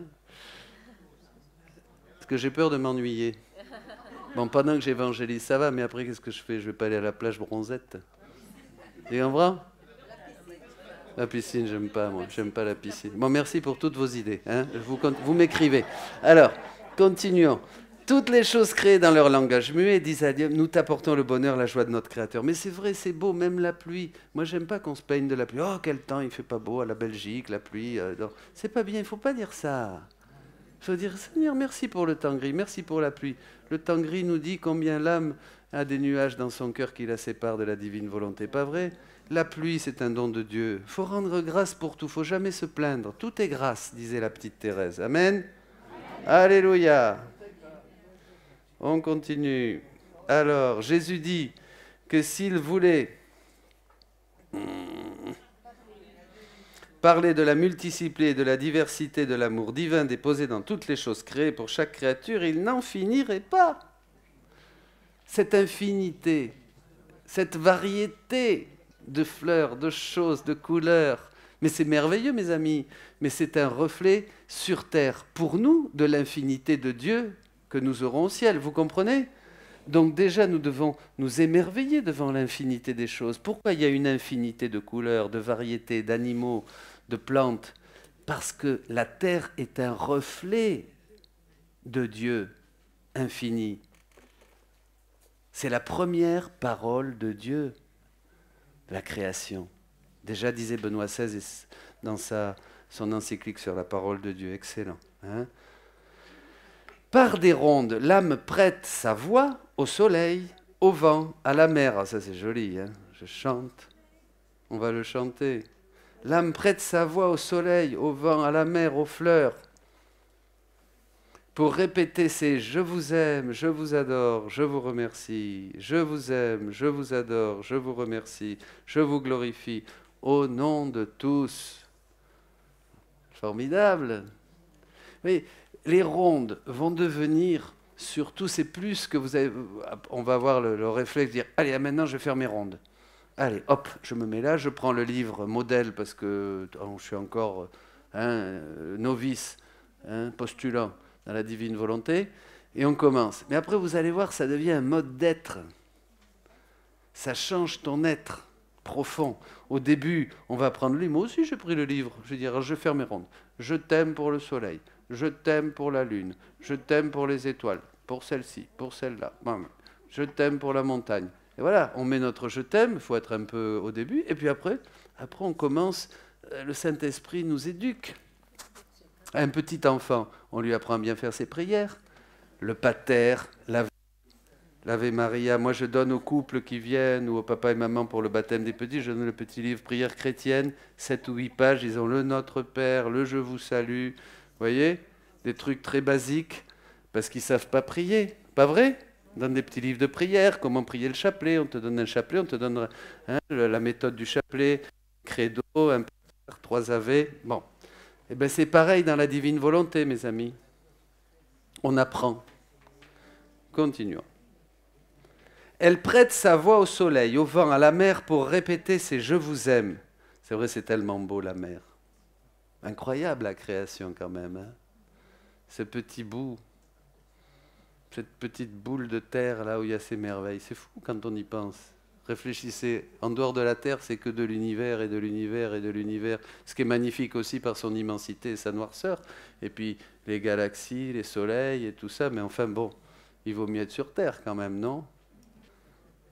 Parce que j'ai peur de m'ennuyer. Bon, pendant que j'évangélise, ça va, mais après, qu'est-ce que je fais? Je ne vais pas aller à la plage bronzette. Tu comprends? La piscine, j'aime pas, moi. J'aime pas la piscine. Bon, merci pour toutes vos idées. Hein. Vous m'écrivez. Alors, continuons. Toutes les choses créées dans leur langage muet disent à Dieu, nous t'apportons le bonheur, la joie de notre Créateur. Mais c'est vrai, c'est beau, même la pluie. Moi, j'aime pas qu'on se plaigne de la pluie. Oh, quel temps, il fait pas beau à la Belgique, la pluie. C'est pas bien, il faut pas dire ça. Il faut dire, Seigneur, merci pour le temps gris, merci pour la pluie. Le temps gris nous dit combien l'âme a des nuages dans son cœur qui la séparent de la divine volonté. Pas vrai? La pluie, c'est un don de Dieu. Il faut rendre grâce pour tout, il ne faut jamais se plaindre. Tout est grâce, disait la petite Thérèse. Amen. Alléluia. On continue. Alors, Jésus dit que s'il voulait parler de la multiplicité et de la diversité de l'amour divin déposé dans toutes les choses créées pour chaque créature, il n'en finirait pas. Cette infinité, cette variété de fleurs, de choses, de couleurs. Mais c'est merveilleux, mes amis. Mais c'est un reflet sur terre, pour nous, de l'infinité de Dieu que nous aurons au ciel. Vous comprenez? Donc déjà, nous devons nous émerveiller devant l'infinité des choses. Pourquoi il y a une infinité de couleurs, de variétés, d'animaux, de plantes? Parce que la terre est un reflet de Dieu infini. C'est la première parole de Dieu, la création. Déjà disait Benoît XVI dans son encyclique sur la parole de Dieu. Excellent. Hein? Par des rondes, l'âme prête sa voix au soleil, au vent, à la mer. Ah, ça c'est joli, hein? Je chante. On va le chanter. L'âme prête sa voix au soleil, au vent, à la mer, aux fleurs, pour répéter ces « je vous aime, je vous adore, je vous remercie, je vous aime, je vous adore, je vous remercie, je vous glorifie, au nom de tous ». Formidable. Oui, les rondes vont devenir, surtout, c'est plus que vous avez... On va avoir le réflexe de dire « allez, maintenant je vais faire mes rondes ». Allez, hop, je me mets là, je prends le livre modèle parce que je suis encore novice, postulant dans la divine volonté, et on commence. Mais après, vous allez voir, ça devient un mode d'être. Ça change ton être profond. Au début, on va prendre le livre. Moi aussi, j'ai pris le livre. Je vais dire, je vais faire mes rondes. Je t'aime pour le soleil. Je t'aime pour la lune. Je t'aime pour les étoiles. Pour celle-ci, pour celle-là. Je t'aime pour la montagne. Et voilà, on met notre je t'aime. Il faut être un peu au début. Et puis après on commence. Le Saint-Esprit nous éduque. Un petit enfant, on lui apprend à bien faire ses prières. Le pater, l'Ave Maria. Moi, je donne aux couples qui viennent ou aux papa et maman pour le baptême des petits, je donne le petit livre Prières chrétiennes, 7 ou 8 pages. Ils ont le Notre Père, le Je vous salue. Vous voyez? Des trucs très basiques parce qu'ils ne savent pas prier. Pas vrai? On donne des petits livres de prière, comment prier le chapelet. On te donne un chapelet, on te donne la méthode du chapelet, credo, un Père, 3 Ave. Bon. Eh bien, c'est pareil dans la divine volonté, mes amis. On apprend. Continuons. Elle prête sa voix au soleil, au vent, à la mer pour répéter ces « je vous aime ». C'est vrai, c'est tellement beau, la mer. Incroyable, la création, quand même. Hein? Ce petit bout, cette petite boule de terre, là où il y a ces merveilles. C'est fou quand on y pense. Réfléchissez, en dehors de la Terre, c'est que de l'univers et de l'univers et de l'univers. Ce qui est magnifique aussi par son immensité et sa noirceur. Et puis les galaxies, les soleils et tout ça. Mais enfin bon, il vaut mieux être sur Terre quand même, non?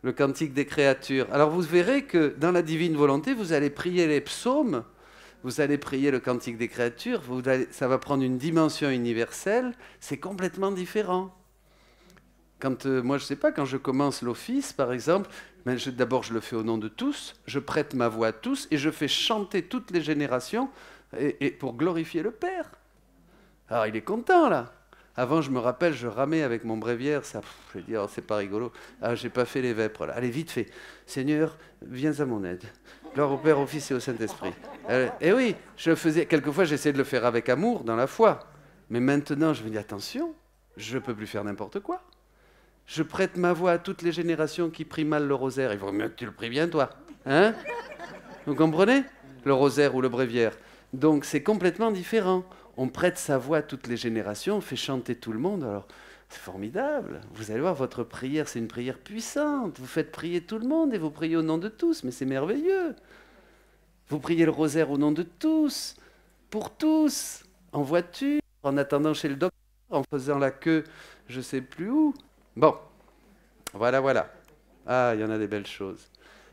Le cantique des créatures. Alors vous verrez que dans la divine volonté, vous allez prier les psaumes, vous allez prier le cantique des créatures, ça va prendre une dimension universelle, c'est complètement différent. Moi, je ne sais pas, quand je commence l'office, par exemple, d'abord, je le fais au nom de tous, je prête ma voix à tous et je fais chanter toutes les générations et pour glorifier le Père. Alors, il est content, là. Avant, je me rappelle, je ramais avec mon bréviaire, ça, je vais dire, oh, c'est pas rigolo. Ah, j'ai pas fait les vêpres, là. Allez, vite fait. Seigneur, viens à mon aide. Gloire au Père, au Fils et au Saint-Esprit. Et oui, quelquefois, j'essayais de le faire avec amour, dans la foi. Mais maintenant, je me dis, attention, je ne peux plus faire n'importe quoi. Je prête ma voix à toutes les générations qui prient mal le rosaire. Il vaut mieux que tu le pries bien, toi. Hein? Vous comprenez? Le rosaire ou le bréviaire. Donc, c'est complètement différent. On prête sa voix à toutes les générations, on fait chanter tout le monde. Alors, c'est formidable. Vous allez voir, votre prière, c'est une prière puissante. Vous faites prier tout le monde et vous priez au nom de tous. Mais c'est merveilleux. Vous priez le rosaire au nom de tous, pour tous, en voiture, en attendant chez le docteur, en faisant la queue je ne sais plus où. Bon, voilà. Ah, il y en a des belles choses.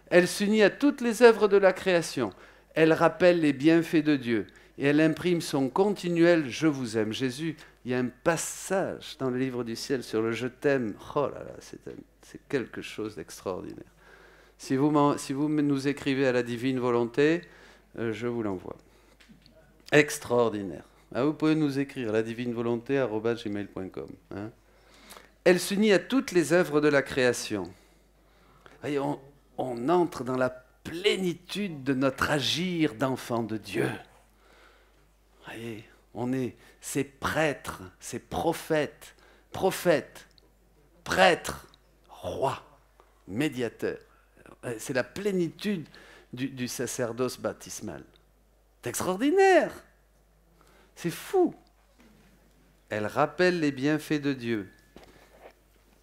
Elle s'unit à toutes les œuvres de la création. Elle rappelle les bienfaits de Dieu. Et elle imprime son continuel « Je vous aime ». Jésus, il y a un passage dans le livre du ciel sur le « Je t'aime ». Oh là là, c'est quelque chose d'extraordinaire. Si vous nous écrivez à la divine volonté, je vous l'envoie. Extraordinaire. Ah, vous pouvez nous écrire à la divinevolonté@gmail.com. Hein. Elle s'unit à toutes les œuvres de la création. Voyez, on entre dans la plénitude de notre agir d'enfant de Dieu. Voyez, ces prêtres, ces prophètes, prêtres, rois, médiateurs. C'est la plénitude du sacerdoce baptismal. C'est extraordinaire. C'est fou. Elle rappelle les bienfaits de Dieu.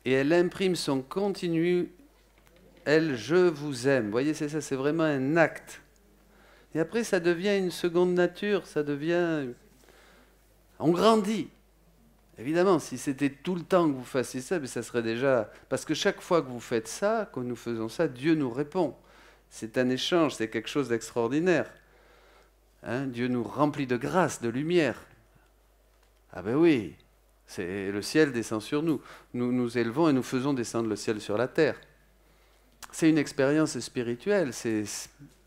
Et elle imprime son continu, elle, je vous aime. Vous voyez, c'est ça, c'est vraiment un acte. Et après, ça devient une seconde nature, ça devient... On grandit. Évidemment, si c'était tout le temps que vous fassiez ça, ça serait déjà... Parce que chaque fois que vous faites ça, quand nous faisons ça, Dieu nous répond. C'est un échange, c'est quelque chose d'extraordinaire. Hein, Dieu nous remplit de grâce, de lumière. Ah ben oui, le ciel descend sur nous. Nous nous élevons et nous faisons descendre le ciel sur la terre. C'est une expérience spirituelle, c'est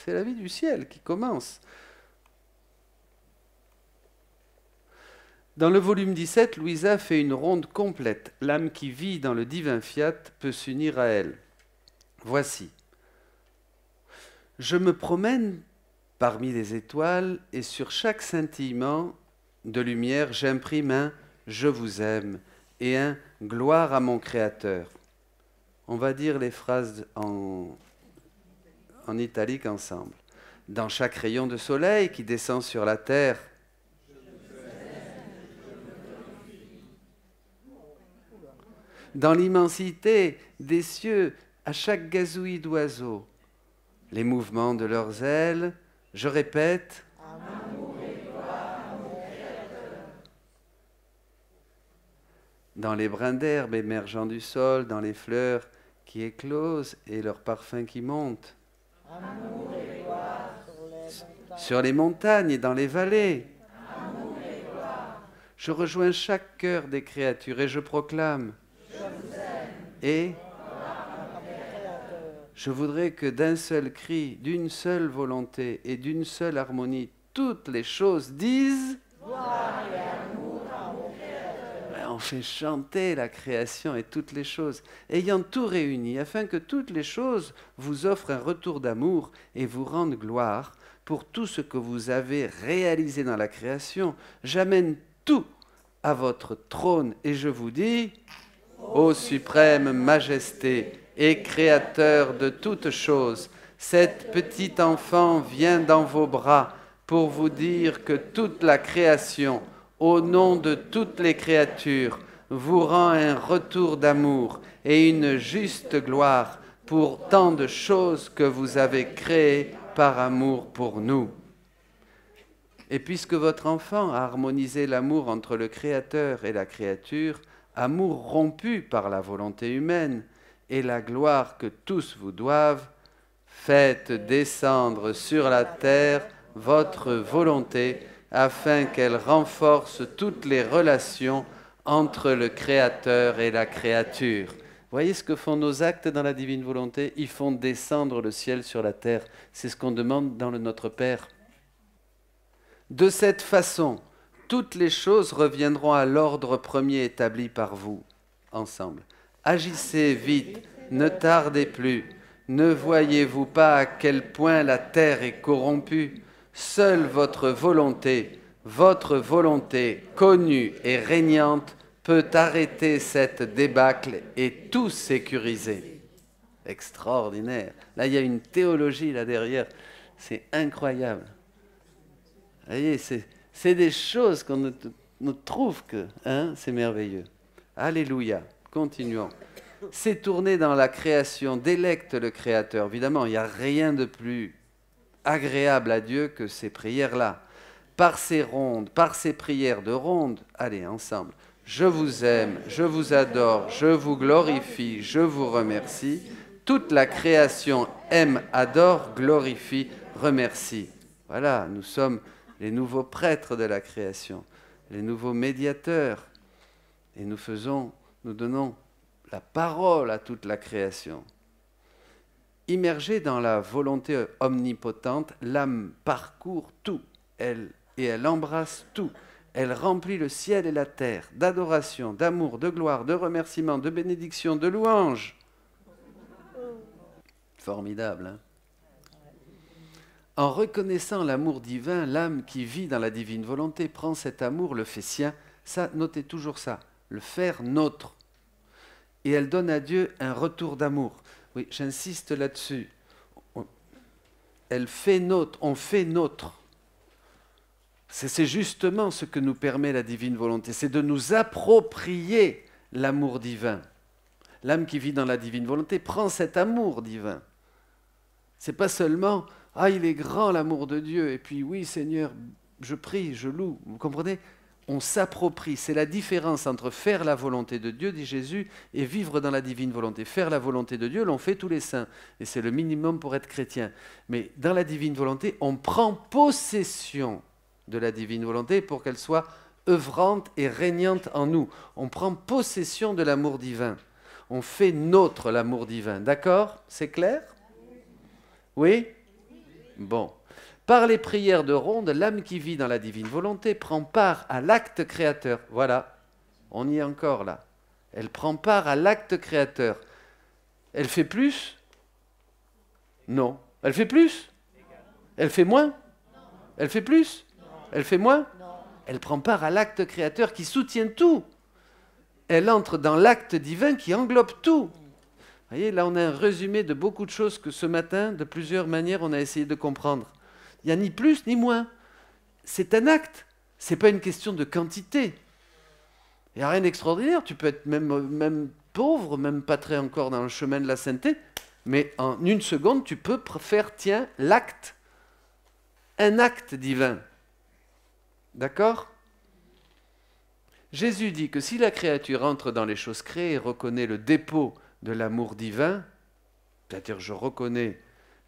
la vie du ciel qui commence. Dans le volume 17, Louisa fait une ronde complète. L'âme qui vit dans le divin fiat peut s'unir à elle. Voici. Je me promène parmi les étoiles et sur chaque scintillement de lumière, j'imprime un « Je vous aime » et un « Gloire à mon Créateur ». On va dire les phrases en italique ensemble. Dans chaque rayon de soleil qui descend sur la terre, dans l'immensité des cieux, à chaque gazouillis d'oiseaux, les mouvements de leurs ailes, je répète, amour et gloire à mon Créateur. Dans les brins d'herbe émergeant du sol, dans les fleurs qui éclosent et leurs parfums qui montent, amour et gloire sur les montagnes et dans les vallées, amour et gloire. Je rejoins chaque cœur des créatures et je proclame, je vous aime. Et je voudrais que d'un seul cri, d'une seule volonté et d'une seule harmonie, toutes les choses disent gloire et amour à mon Créateur. On fait chanter la création et toutes les choses, ayant tout réuni, afin que toutes les choses vous offrent un retour d'amour et vous rendent gloire pour tout ce que vous avez réalisé dans la création. J'amène tout à votre trône et je vous dis, ô suprême majesté, et créateur de toutes choses, cet petit enfant vient dans vos bras pour vous dire que toute la création, au nom de toutes les créatures, vous rend un retour d'amour et une juste gloire pour tant de choses que vous avez créées par amour pour nous. Et puisque votre enfant a harmonisé l'amour entre le Créateur et la créature, amour rompu par la volonté humaine, et la gloire que tous vous doivent, faites descendre sur la terre votre volonté, afin qu'elle renforce toutes les relations entre le Créateur et la créature. Voyez ce que font nos actes dans la divine volonté? Ils font descendre le ciel sur la terre. C'est ce qu'on demande dans le Notre Père. De cette façon, toutes les choses reviendront à l'ordre premier établi par vous, ensemble. Agissez vite, ne tardez plus. Ne voyez-vous pas à quel point la terre est corrompue? Seule votre volonté connue et régnante, peut arrêter cette débâcle et tout sécuriser. Extraordinaire. Là, il y a une théologie là derrière. C'est incroyable. Vous voyez, c'est des choses qu'on ne trouve que. Hein, c'est merveilleux. Alléluia. Continuons. S'étourner dans la création délecte le Créateur. Évidemment, il n'y a rien de plus agréable à Dieu que ces prières-là. Par ces rondes, par ces prières de ronde, allez, ensemble. Je vous aime, je vous adore, je vous glorifie, je vous remercie. Toute la création aime, adore, glorifie, remercie. Voilà, nous sommes les nouveaux prêtres de la création, les nouveaux médiateurs. Et nous donnons la parole à toute la création. Immergée dans la volonté omnipotente, l'âme parcourt tout, et elle embrasse tout. Elle remplit le ciel et la terre d'adoration, d'amour, de gloire, de remerciement, de bénédiction, de louange. Formidable, hein? En reconnaissant l'amour divin, l'âme qui vit dans la divine volonté prend cet amour, le fait sien. Ça, notez toujours ça, le faire nôtre. Et elle donne à Dieu un retour d'amour. Oui, j'insiste là-dessus. Elle fait nôtre, on fait nôtre. C'est justement ce que nous permet la divine volonté, c'est de nous approprier l'amour divin. L'âme qui vit dans la divine volonté prend cet amour divin. C'est pas seulement « Ah, il est grand l'amour de Dieu » et puis « Oui, Seigneur, je prie, je loue ». Vous comprenez ? On s'approprie. C'est la différence entre faire la volonté de Dieu, dit Jésus, et vivre dans la divine volonté. Faire la volonté de Dieu, l'ont fait tous les saints. Et c'est le minimum pour être chrétien. Mais dans la divine volonté, on prend possession de la divine volonté pour qu'elle soit œuvrante et régnante en nous. On prend possession de l'amour divin. On fait nôtre l'amour divin. D'accord ? C'est clair ? Oui ? Bon. Par les prières de ronde, l'âme qui vit dans la divine volonté prend part à l'acte créateur. Voilà, on y est encore là. Elle prend part à l'acte créateur. Elle fait plus ? Non. Elle fait plus ? Elle fait moins ? Elle fait plus ? Elle fait moins ? Elle prend part à l'acte créateur qui soutient tout. Elle entre dans l'acte divin qui englobe tout. Vous voyez, là on a un résumé de beaucoup de choses que ce matin, de plusieurs manières, on a essayé de comprendre. Il n'y a ni plus ni moins. C'est un acte. Ce n'est pas une question de quantité. Il n'y a rien d'extraordinaire. Tu peux être même pauvre, même pas très encore dans le chemin de la sainteté, mais en une seconde, tu peux faire, tiens, l'acte. Un acte divin. D'accord ? Jésus dit que si la créature entre dans les choses créées et reconnaît le dépôt de l'amour divin, c'est-à-dire je reconnais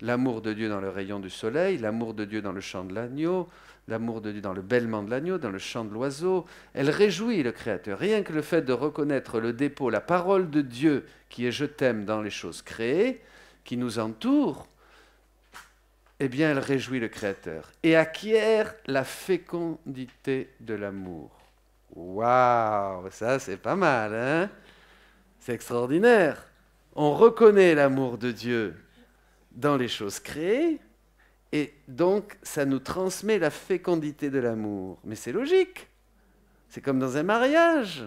l'amour de Dieu dans le rayon du soleil, l'amour de Dieu dans le chant de l'agneau, l'amour de Dieu dans le bêlement de l'agneau, dans le chant de l'oiseau. Elle réjouit le Créateur. Rien que le fait de reconnaître le dépôt, la parole de Dieu qui est « je t'aime » dans les choses créées, qui nous entourent, eh bien elle réjouit le Créateur et acquiert la fécondité de l'amour. Waouh, ça c'est pas mal, hein ? C'est extraordinaire. On reconnaît l'amour de Dieu dans les choses créées, et donc ça nous transmet la fécondité de l'amour. Mais c'est logique, c'est comme dans un mariage.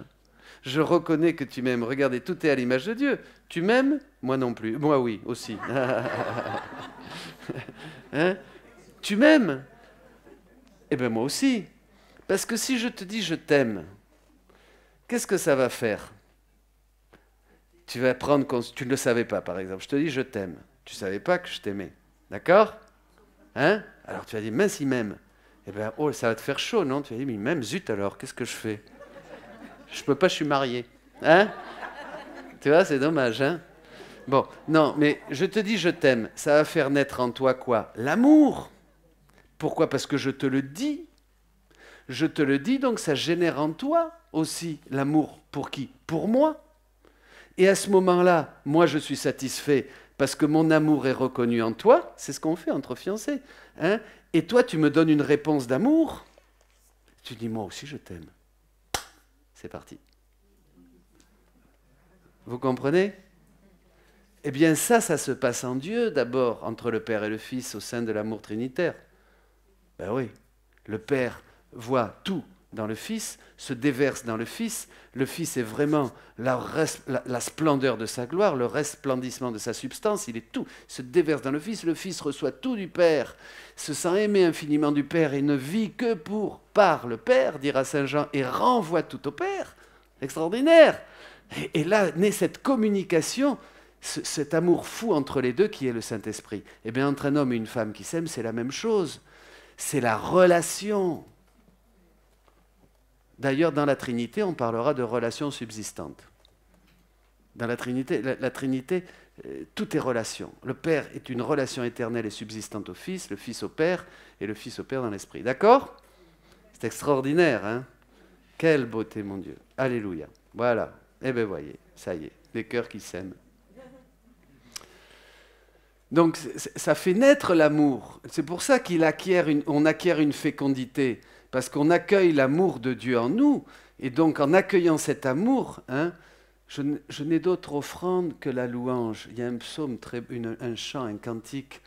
Je reconnais que tu m'aimes, regardez, tout est à l'image de Dieu. Tu m'aimes ? Moi non plus, moi oui, aussi. Hein ? Tu m'aimes ? Eh bien moi aussi. Parce que si je te dis je t'aime, qu'est-ce que ça va faire ? Tu vas prendre, tu ne le savais pas par exemple, je te dis je t'aime. Tu ne savais pas que je t'aimais. D'accord ? Hein ? Alors tu vas dire, mince, il m'aime. Eh bien, oh, ça va te faire chaud, non ? Tu vas dire, mais il m'aime, zut alors, qu'est-ce que je fais ? Je peux pas, je suis marié. Hein ? Tu vois, c'est dommage, hein ? Bon, non, mais je te dis, je t'aime. Ça va faire naître en toi quoi ? L'amour. Pourquoi ? Parce que je te le dis. Je te le dis, donc ça génère en toi aussi l'amour. Pour qui ? Pour moi. Et à ce moment-là, moi, je suis satisfait parce que mon amour est reconnu en toi. C'est ce qu'on fait entre fiancés. Hein ? Et toi, tu me donnes une réponse d'amour. Tu dis, moi aussi, je t'aime. C'est parti. Vous comprenez ? Eh bien, ça se passe en Dieu d'abord, entre le Père et le Fils, au sein de l'amour trinitaire. Ben oui, le Père voit tout dans le Fils, se déverse dans le Fils. Le Fils est vraiment la splendeur de sa gloire, le resplendissement de sa substance. Il est tout, il se déverse dans le Fils. Le Fils reçoit tout du Père, se sent aimé infiniment du Père et ne vit que par le Père, dira Saint Jean, et renvoie tout au Père. Extraordinaire. Et là naît cette communication. cet amour fou entre les deux qui est le Saint-Esprit. Eh bien, entre un homme et une femme qui s'aiment, c'est la même chose. C'est la relation. D'ailleurs, dans la Trinité, on parlera de relation subsistante. Dans la Trinité, tout est relation. Le Père est une relation éternelle et subsistante au Fils, le Fils au Père, et le Fils au Père dans l'Esprit. D'accord? C'est extraordinaire, hein? Quelle beauté, mon Dieu. Alléluia. Voilà. Eh bien, voyez, ça y est, les cœurs qui s'aiment. Donc, ça fait naître l'amour. C'est pour ça qu'on acquiert une fécondité, parce qu'on accueille l'amour de Dieu en nous, et donc en accueillant cet amour, hein, je n'ai d'autre offrande que la louange. Il y a un psaume, un chant, un cantique.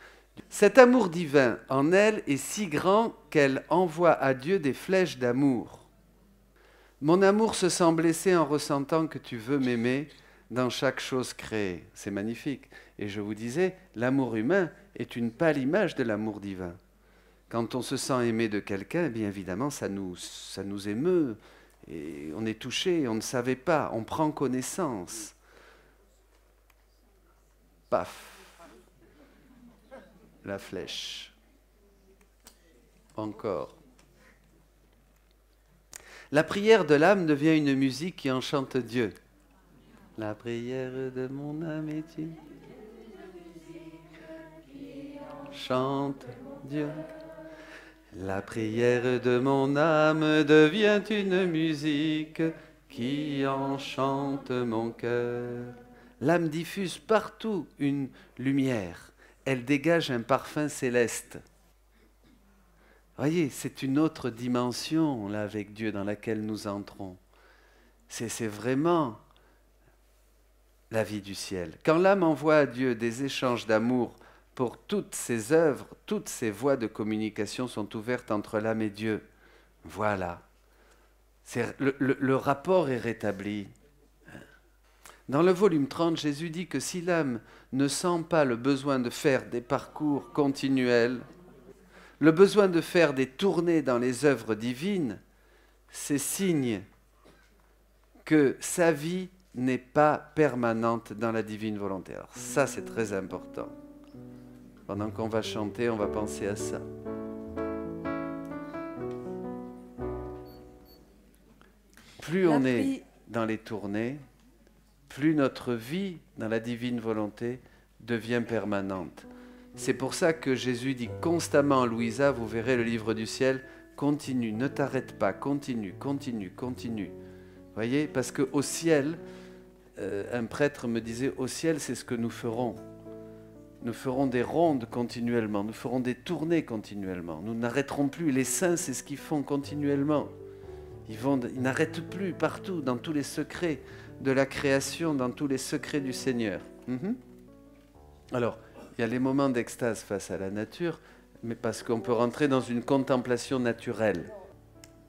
Cet amour divin en elle est si grand qu'elle envoie à Dieu des flèches d'amour. Mon amour se sent blessé en ressentant que tu veux m'aimer dans chaque chose créée. C'est magnifique. Et je vous disais, l'amour humain est une pâle image de l'amour divin. Quand on se sent aimé de quelqu'un, bien évidemment, ça nous émeut. Et on est touché, on ne savait pas, on prend connaissance. Paf, la flèche. Encore. La prière de l'âme devient une musique qui enchante Dieu. La prière de mon âme est une chante Dieu. La prière de mon âme devient une musique qui enchante mon cœur. L'âme diffuse partout une lumière. Elle dégage un parfum céleste. Voyez, c'est une autre dimension, là, avec Dieu, dans laquelle nous entrons. C'est vraiment la vie du ciel. Quand l'âme envoie à Dieu des échanges d'amour pour toutes ses œuvres, toutes ses voies de communication sont ouvertes entre l'âme et Dieu. Voilà. Le rapport est rétabli. Dans le volume 30, Jésus dit que si l'âme ne sent pas le besoin de faire des parcours continuels, le besoin de faire des tournées dans les œuvres divines, c'est signe que sa vie n'est pas permanente dans la divine volonté. Alors ça, c'est très important. Pendant qu'on va chanter, on va penser à ça. Plus on est dans les tournées, plus notre vie dans la divine volonté devient permanente. C'est pour ça que Jésus dit constamment à Louisa, vous verrez le livre du ciel, continue, ne t'arrête pas, continue, continue, continue. Vous voyez, parce qu'au ciel, un prêtre me disait, au ciel, c'est ce que nous ferons. Nous ferons des rondes continuellement, nous ferons des tournées continuellement. Nous n'arrêterons plus. Les saints, c'est ce qu'ils font continuellement. Ils n'arrêtent plus partout, dans tous les secrets de la création, dans tous les secrets du Seigneur. Alors, il y a les moments d'extase face à la nature, mais parce qu'on peut rentrer dans une contemplation naturelle.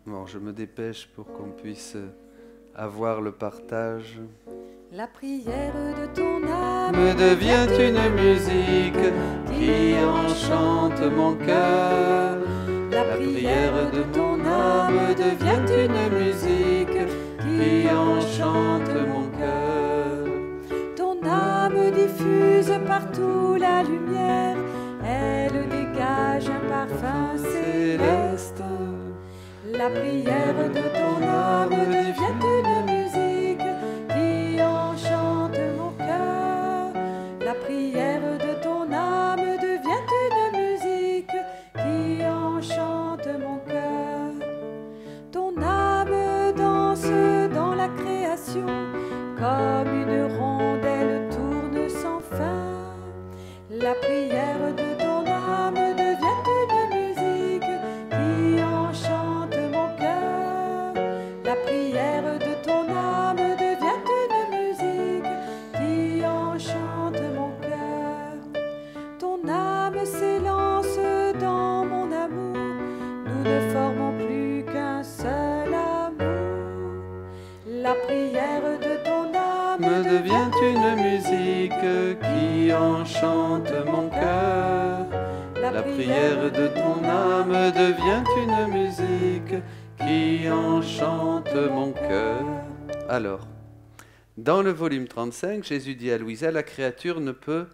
Bon, je me dépêche pour qu'on puisse avoir le partage. La prière de ton âme me devient une musique qui enchante mon cœur. La prière de ton âme devient une musique qui enchante mon cœur. Ton âme diffuse partout la lumière, elle dégage un parfum céleste. La prière de ton âme devient une musique qui enchante mon cœur. La prière de ton âme devient une musique qui enchante mon cœur. Ton âme danse dans la création comme une rondelle tourne sans fin. La prière de ton âme devient une musique qui enchante mon cœur. La prière de ton âme devient une musique qui enchante mon cœur. Ton âme s'élance dans mon amour, nous ne formons plus qu'un seul amour. La prière de ton âme devient une musique qui enchante mon cœur. La prière de ton âme devient une musique qui enchante mon cœur. Alors, Dans le volume 35, Jésus dit à Louisa, la créature ne peut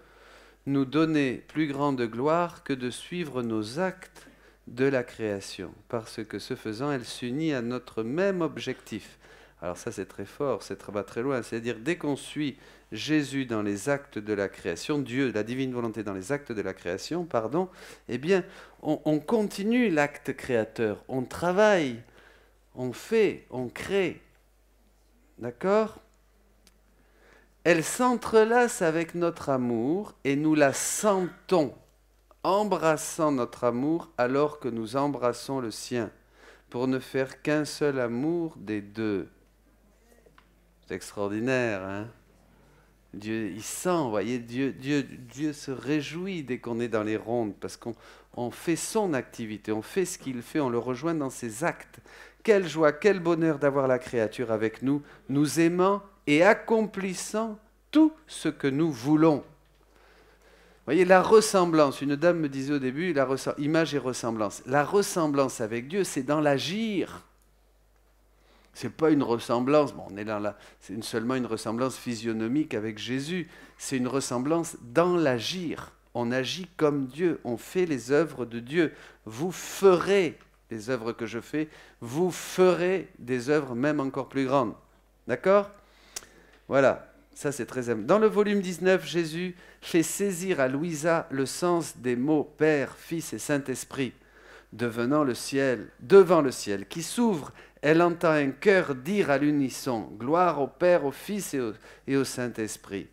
nous donner plus grande gloire que de suivre nos actes de la création, parce que ce faisant, elle s'unit à notre même objectif. Alors ça, c'est très fort, va très loin. C'est-à-dire, dès qu'on suit Jésus dans les actes de la création, Dieu, la divine volonté dans les actes de la création, pardon, eh bien, on continue l'acte créateur, on travaille, on fait, on crée. D'accord ? Elle s'entrelace avec notre amour et nous la sentons, embrassant notre amour alors que nous embrassons le sien, pour ne faire qu'un seul amour des deux. C'est extraordinaire, hein ? Dieu, il sent, vous voyez, Dieu se réjouit dès qu'on est dans les rondes, parce qu'on fait son activité, on fait ce qu'il fait, on le rejoint dans ses actes. Quelle joie, quel bonheur d'avoir la créature avec nous, nous aimant et accomplissant tout ce que nous voulons. Vous voyez, la ressemblance, une dame me disait au début, image et ressemblance. La ressemblance avec Dieu, c'est dans l'agir. Ce n'est pas une ressemblance, bon, on est là, c'est seulement une ressemblance physionomique avec Jésus. C'est une ressemblance dans l'agir. On agit comme Dieu, on fait les œuvres de Dieu. Vous ferez les œuvres que je fais, vous ferez des œuvres même encore plus grandes. D'accord ? Voilà, ça c'est très important. Dans le volume 19, Jésus fait saisir à Louisa le sens des mots Père, Fils et Saint-Esprit, devant le ciel qui s'ouvre. Elle entend un chœur dire à l'unisson « Gloire au Père, au Fils et au Saint-Esprit ».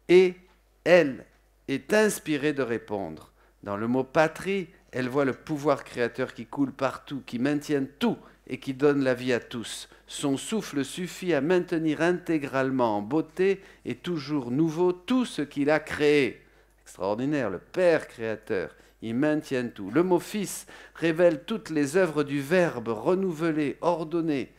Et elle est inspirée de répondre. Dans le mot « patrie », elle voit le pouvoir créateur qui coule partout, qui maintient tout et qui donne la vie à tous. Son souffle suffit à maintenir intégralement en beauté et toujours nouveau tout ce qu'il a créé. Extraordinaire, le Père créateur, il maintient tout. Le mot Fils révèle toutes les œuvres du Verbe renouvelé, ordonné,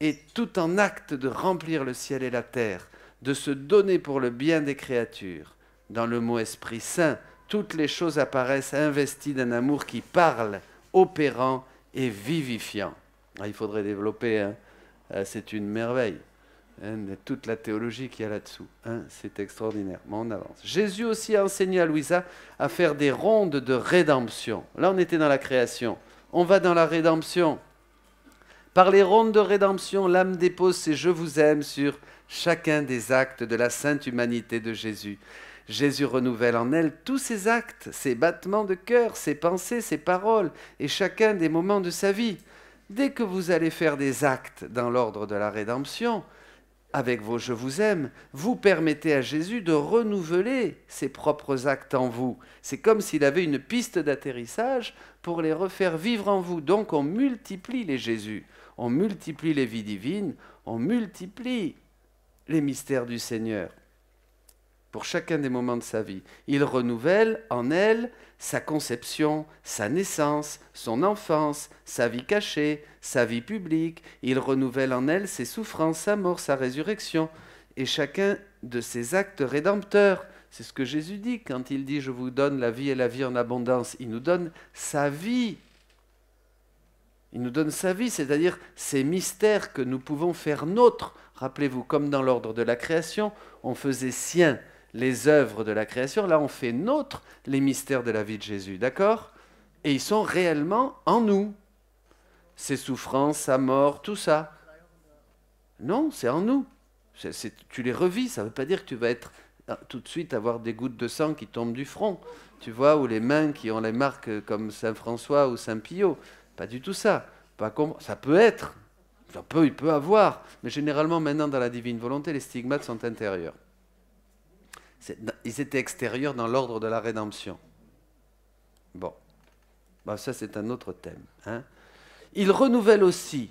et tout en acte de remplir le ciel et la terre, de se donner pour le bien des créatures. Dans le mot Esprit Saint, toutes les choses apparaissent investies d'un amour qui parle, opérant et vivifiant. Il faudrait développer, hein. C'est une merveille, hein, toute la théologie qu'il y a là-dessous. Hein, c'est extraordinaire. Mais on avance. Jésus aussi a enseigné à Louisa à faire des rondes de rédemption. Là, on était dans la création. On va dans la rédemption. Par les rondes de rédemption, l'âme dépose ses « je vous aime » sur chacun des actes de la sainte humanité de Jésus. Jésus renouvelle en elle tous ses actes, ses battements de cœur, ses pensées, ses paroles et chacun des moments de sa vie. Dès que vous allez faire des actes dans l'ordre de la rédemption, avec vos « je vous aime », vous permettez à Jésus de renouveler ses propres actes en vous. C'est comme s'il avait une piste d'atterrissage pour les refaire vivre en vous. Donc on multiplie les Jésus, on multiplie les vies divines, on multiplie les mystères du Seigneur. Pour chacun des moments de sa vie. Il renouvelle en elle sa conception, sa naissance, son enfance, sa vie cachée, sa vie publique. Il renouvelle en elle ses souffrances, sa mort, sa résurrection et chacun de ses actes rédempteurs. C'est ce que Jésus dit quand il dit « Je vous donne la vie et la vie en abondance ». Il nous donne sa vie. Il nous donne sa vie, c'est-à-dire ces mystères que nous pouvons faire nôtres. Rappelez-vous, comme dans l'ordre de la création, on faisait sien les œuvres de la création, là on fait nôtre les mystères de la vie de Jésus, d'accord ? Et ils sont réellement en nous. Ses souffrances, sa mort, tout ça. Non, c'est en nous. Tu les revis, ça ne veut pas dire que tu vas être tout de suite avoir des gouttes de sang qui tombent du front, tu vois, ou les mains qui ont les marques comme Saint François ou Saint Pio. Pas du tout ça. Ça peut être, il peut avoir, mais généralement maintenant dans la divine volonté, les stigmates sont intérieurs. Ils étaient extérieurs dans l'ordre de la rédemption. Bon, ça c'est un autre thème. Hein. Il renouvelle aussi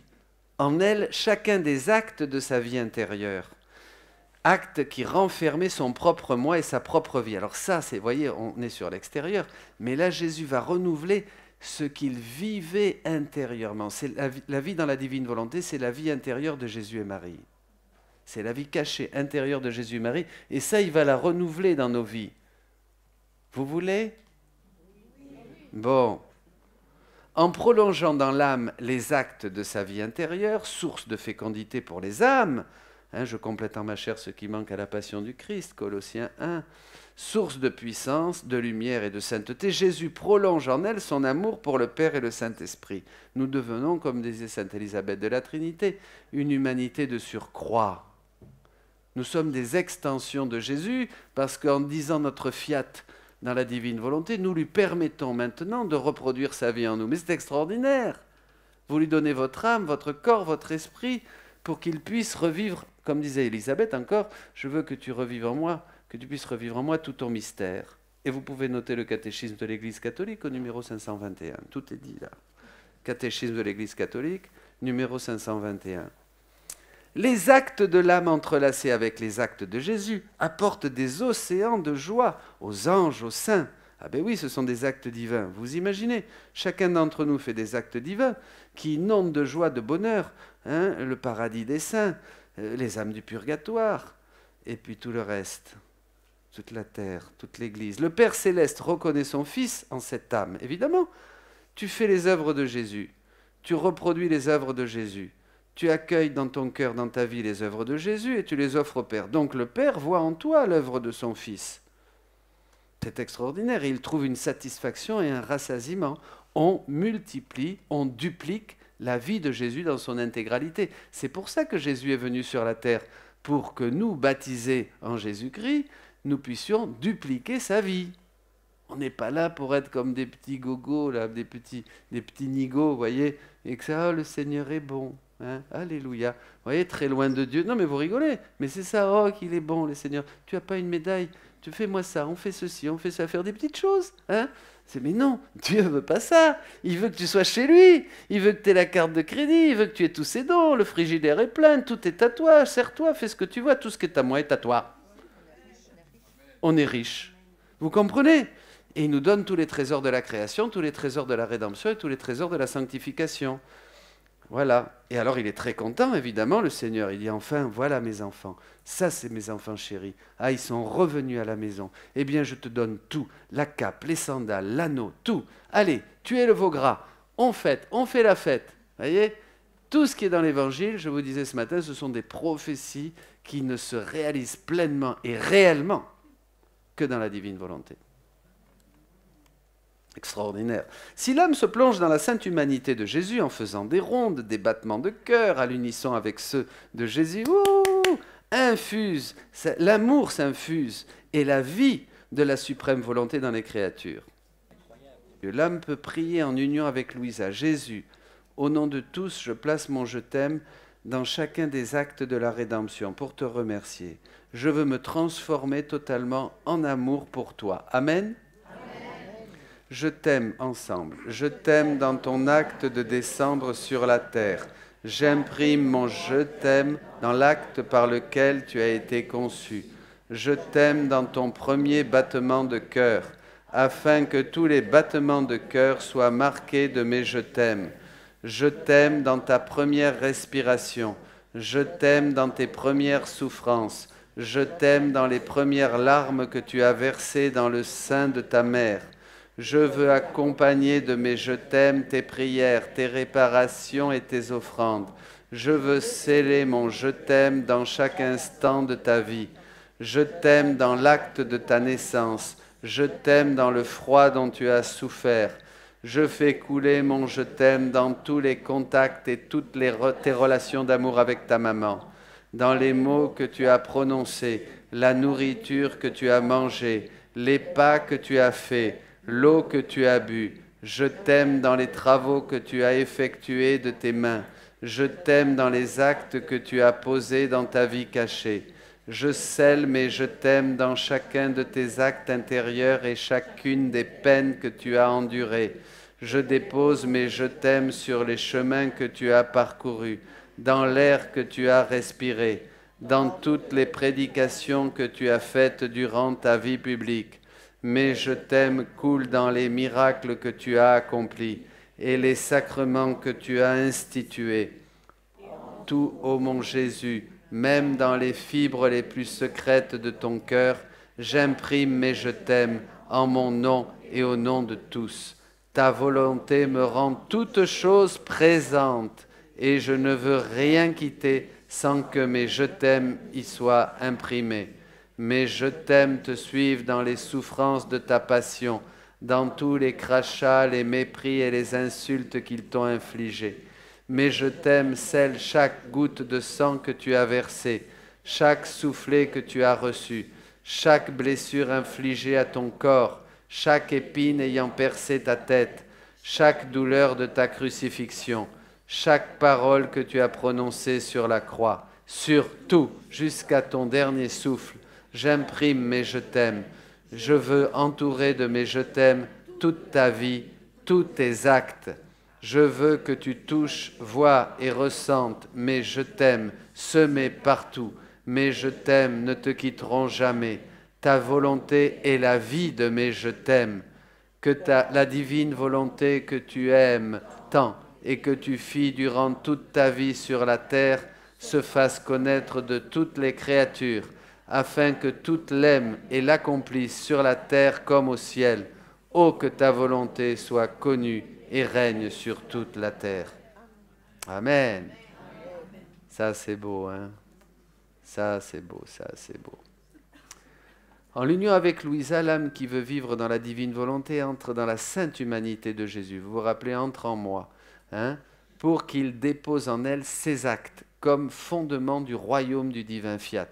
en elle chacun des actes de sa vie intérieure. Acte qui renfermait son propre moi et sa propre vie. Alors ça, vous voyez, on est sur l'extérieur, mais là Jésus va renouveler ce qu'il vivait intérieurement. C'est la vie dans la divine volonté, c'est la vie intérieure de Jésus et Marie. C'est la vie cachée intérieure de Jésus et Marie. Et ça, il va la renouveler dans nos vies. Vous voulez ? Bon. En prolongeant dans l'âme les actes de sa vie intérieure, source de fécondité pour les âmes, Hein, je complète en ma chair ce qui manque à la passion du Christ, Colossiens 1. Source de puissance, de lumière et de sainteté, Jésus prolonge en elle son amour pour le Père et le Saint-Esprit. Nous devenons, comme disait sainte Élisabeth de la Trinité, une humanité de surcroît. Nous sommes des extensions de Jésus parce qu'en disant notre fiat dans la divine volonté, nous lui permettons maintenant de reproduire sa vie en nous. Mais c'est extraordinaire. Vous lui donnez votre âme, votre corps, votre esprit pour qu'il puisse revivre, comme disait Élisabeth encore, je veux que tu revives en moi, que tu puisses revivre en moi tout ton mystère. Et vous pouvez noter le catéchisme de l'Église catholique au numéro 521. Tout est dit là. Catéchisme de l'Église catholique, numéro 521. Les actes de l'âme entrelacés avec les actes de Jésus apportent des océans de joie aux anges, aux saints. Ah ben oui, ce sont des actes divins. Vous imaginez, chacun d'entre nous fait des actes divins qui inondent de joie, de bonheur, hein, le paradis des saints, les âmes du purgatoire, et puis tout le reste, toute la terre, toute l'Église. Le Père Céleste reconnaît son Fils en cette âme. Évidemment, tu fais les œuvres de Jésus, tu reproduis les œuvres de Jésus. Tu accueilles dans ton cœur, dans ta vie, les œuvres de Jésus et tu les offres au Père. Donc le Père voit en toi l'œuvre de son Fils. C'est extraordinaire et il trouve une satisfaction et un rassasiement. On multiplie, on duplique la vie de Jésus dans son intégralité. C'est pour ça que Jésus est venu sur la terre, pour que nous, baptisés en Jésus-Christ, nous puissions dupliquer sa vie. On n'est pas là pour être comme des petits gogos, là, des petits nigauds, vous voyez, et que ça, oh, le Seigneur est bon. Hein, alléluia. Vous voyez, très loin de Dieu. Non, mais vous rigolez. Mais c'est ça, oh, qu'il est bon, le Seigneur. Tu n'as pas une médaille. Tu fais-moi ça, on fait ceci, on fait ça, faire des petites choses. Hein. Mais non, Dieu ne veut pas ça. Il veut que tu sois chez lui. Il veut que tu aies la carte de crédit. Il veut que tu aies tous ses dons. Le frigidaire est plein. Tout est à toi. Sers-toi, fais ce que tu vois. Tout ce qui est à moi est à toi. On est riche. Vous comprenez ? Et il nous donne tous les trésors de la création, tous les trésors de la rédemption et tous les trésors de la sanctification. Voilà. Et alors il est très content, évidemment, le Seigneur. Il dit, enfin, voilà mes enfants. Ça, c'est mes enfants chéris. Ah, ils sont revenus à la maison. Eh bien, je te donne tout. La cape, les sandales, l'anneau, tout. Allez, tu es le veau gras. On fête, on fait la fête. Voyez ? Tout ce qui est dans l'Évangile, je vous disais ce matin, ce sont des prophéties qui ne se réalisent pleinement et réellement que dans la divine volonté. Extraordinaire. Si l'homme se plonge dans la sainte humanité de Jésus en faisant des rondes, des battements de cœur à l'unisson avec ceux de Jésus, l'amour s'infuse et la vie de la suprême volonté dans les créatures. L'homme peut prier en union avec Louisa. Jésus, au nom de tous, je place mon je t'aime dans chacun des actes de la rédemption pour te remercier. Je veux me transformer totalement en amour pour toi. Amen. Je t'aime ensemble, je t'aime dans ton acte de descendre sur la terre. J'imprime mon je t'aime dans l'acte par lequel tu as été conçu. Je t'aime dans ton premier battement de cœur, afin que tous les battements de cœur soient marqués de mes je t'aime. Je t'aime dans ta première respiration. Je t'aime dans tes premières souffrances. Je t'aime dans les premières larmes que tu as versées dans le sein de ta mère. Je veux accompagner de mes je t'aime tes prières, tes réparations et tes offrandes. Je veux sceller mon je t'aime dans chaque instant de ta vie. Je t'aime dans l'acte de ta naissance. Je t'aime dans le froid dont tu as souffert. Je fais couler mon je t'aime dans tous les contacts et toutes tes relations d'amour avec ta maman. Dans les mots que tu as prononcés, la nourriture que tu as mangée, les pas que tu as faits, l'eau que tu as bu. Je t'aime dans les travaux que tu as effectués de tes mains. Je t'aime dans les actes que tu as posés dans ta vie cachée. Je scelle mes je t'aime dans chacun de tes actes intérieurs et chacune des peines que tu as endurées. Je dépose mes je t'aime sur les chemins que tu as parcourus, dans l'air que tu as respiré, dans toutes les prédications que tu as faites durant ta vie publique. Mais je t'aime coule dans les miracles que tu as accomplis et les sacrements que tu as institués. Tout, ô mon Jésus, même dans les fibres les plus secrètes de ton cœur, j'imprime mes je t'aime en mon nom et au nom de tous. Ta volonté me rend toute chose présente et je ne veux rien quitter sans que mes je t'aime y soient imprimés. Mes je t'aime te suivent dans les souffrances de ta passion, dans tous les crachats, les mépris et les insultes qu'ils t'ont infligés. Mais je t'aime scelle chaque goutte de sang que tu as versée, chaque soufflet que tu as reçu, chaque blessure infligée à ton corps, chaque épine ayant percé ta tête, chaque douleur de ta crucifixion, chaque parole que tu as prononcée sur la croix, sur tout, jusqu'à ton dernier souffle, j'imprime mes je t'aime. Je veux entourer de mes je t'aime toute ta vie, tous tes actes. Je veux que tu touches, vois et ressentes mes je t'aime semés partout. Mes je t'aime ne te quitteront jamais. Ta volonté est la vie de mes je t'aime. Que la divine volonté que tu aimes tant et que tu fis durant toute ta vie sur la terre se fasse connaître de toutes les créatures, afin que toutes l'aiment et l'accomplissent sur la terre comme au ciel. Ô que ta volonté soit connue et règne sur toute la terre. Amen. Ça c'est beau, hein? Ça c'est beau, ça c'est beau. En l'union avec Louisa, l'âme qui veut vivre dans la divine volonté entre dans la sainte humanité de Jésus. Vous vous rappelez, entre en moi, hein? Pour qu'il dépose en elle ses actes comme fondement du royaume du divin fiat.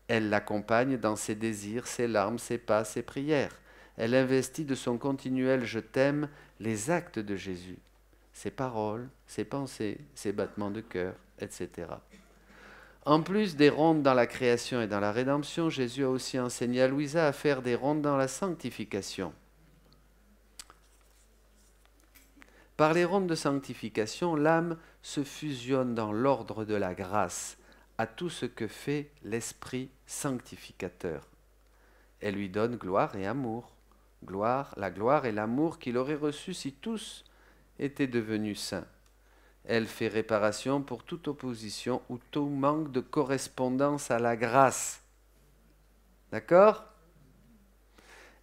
Elle l'accompagne dans ses désirs, ses larmes, ses pas, ses prières. Elle investit de son continuel « je t'aime » les actes de Jésus, ses paroles, ses pensées, ses battements de cœur, etc. En plus des rondes dans la création et dans la rédemption, Jésus a aussi enseigné à Louisa à faire des rondes dans la sanctification. Par les rondes de sanctification, l'âme se fusionne dans l'ordre de la grâce, à tout ce que fait l'Esprit sanctificateur. Elle lui donne gloire et amour, la gloire et l'amour qu'il aurait reçus si tous étaient devenus saints. Elle fait réparation pour toute opposition ou tout manque de correspondance à la grâce. D'accord ?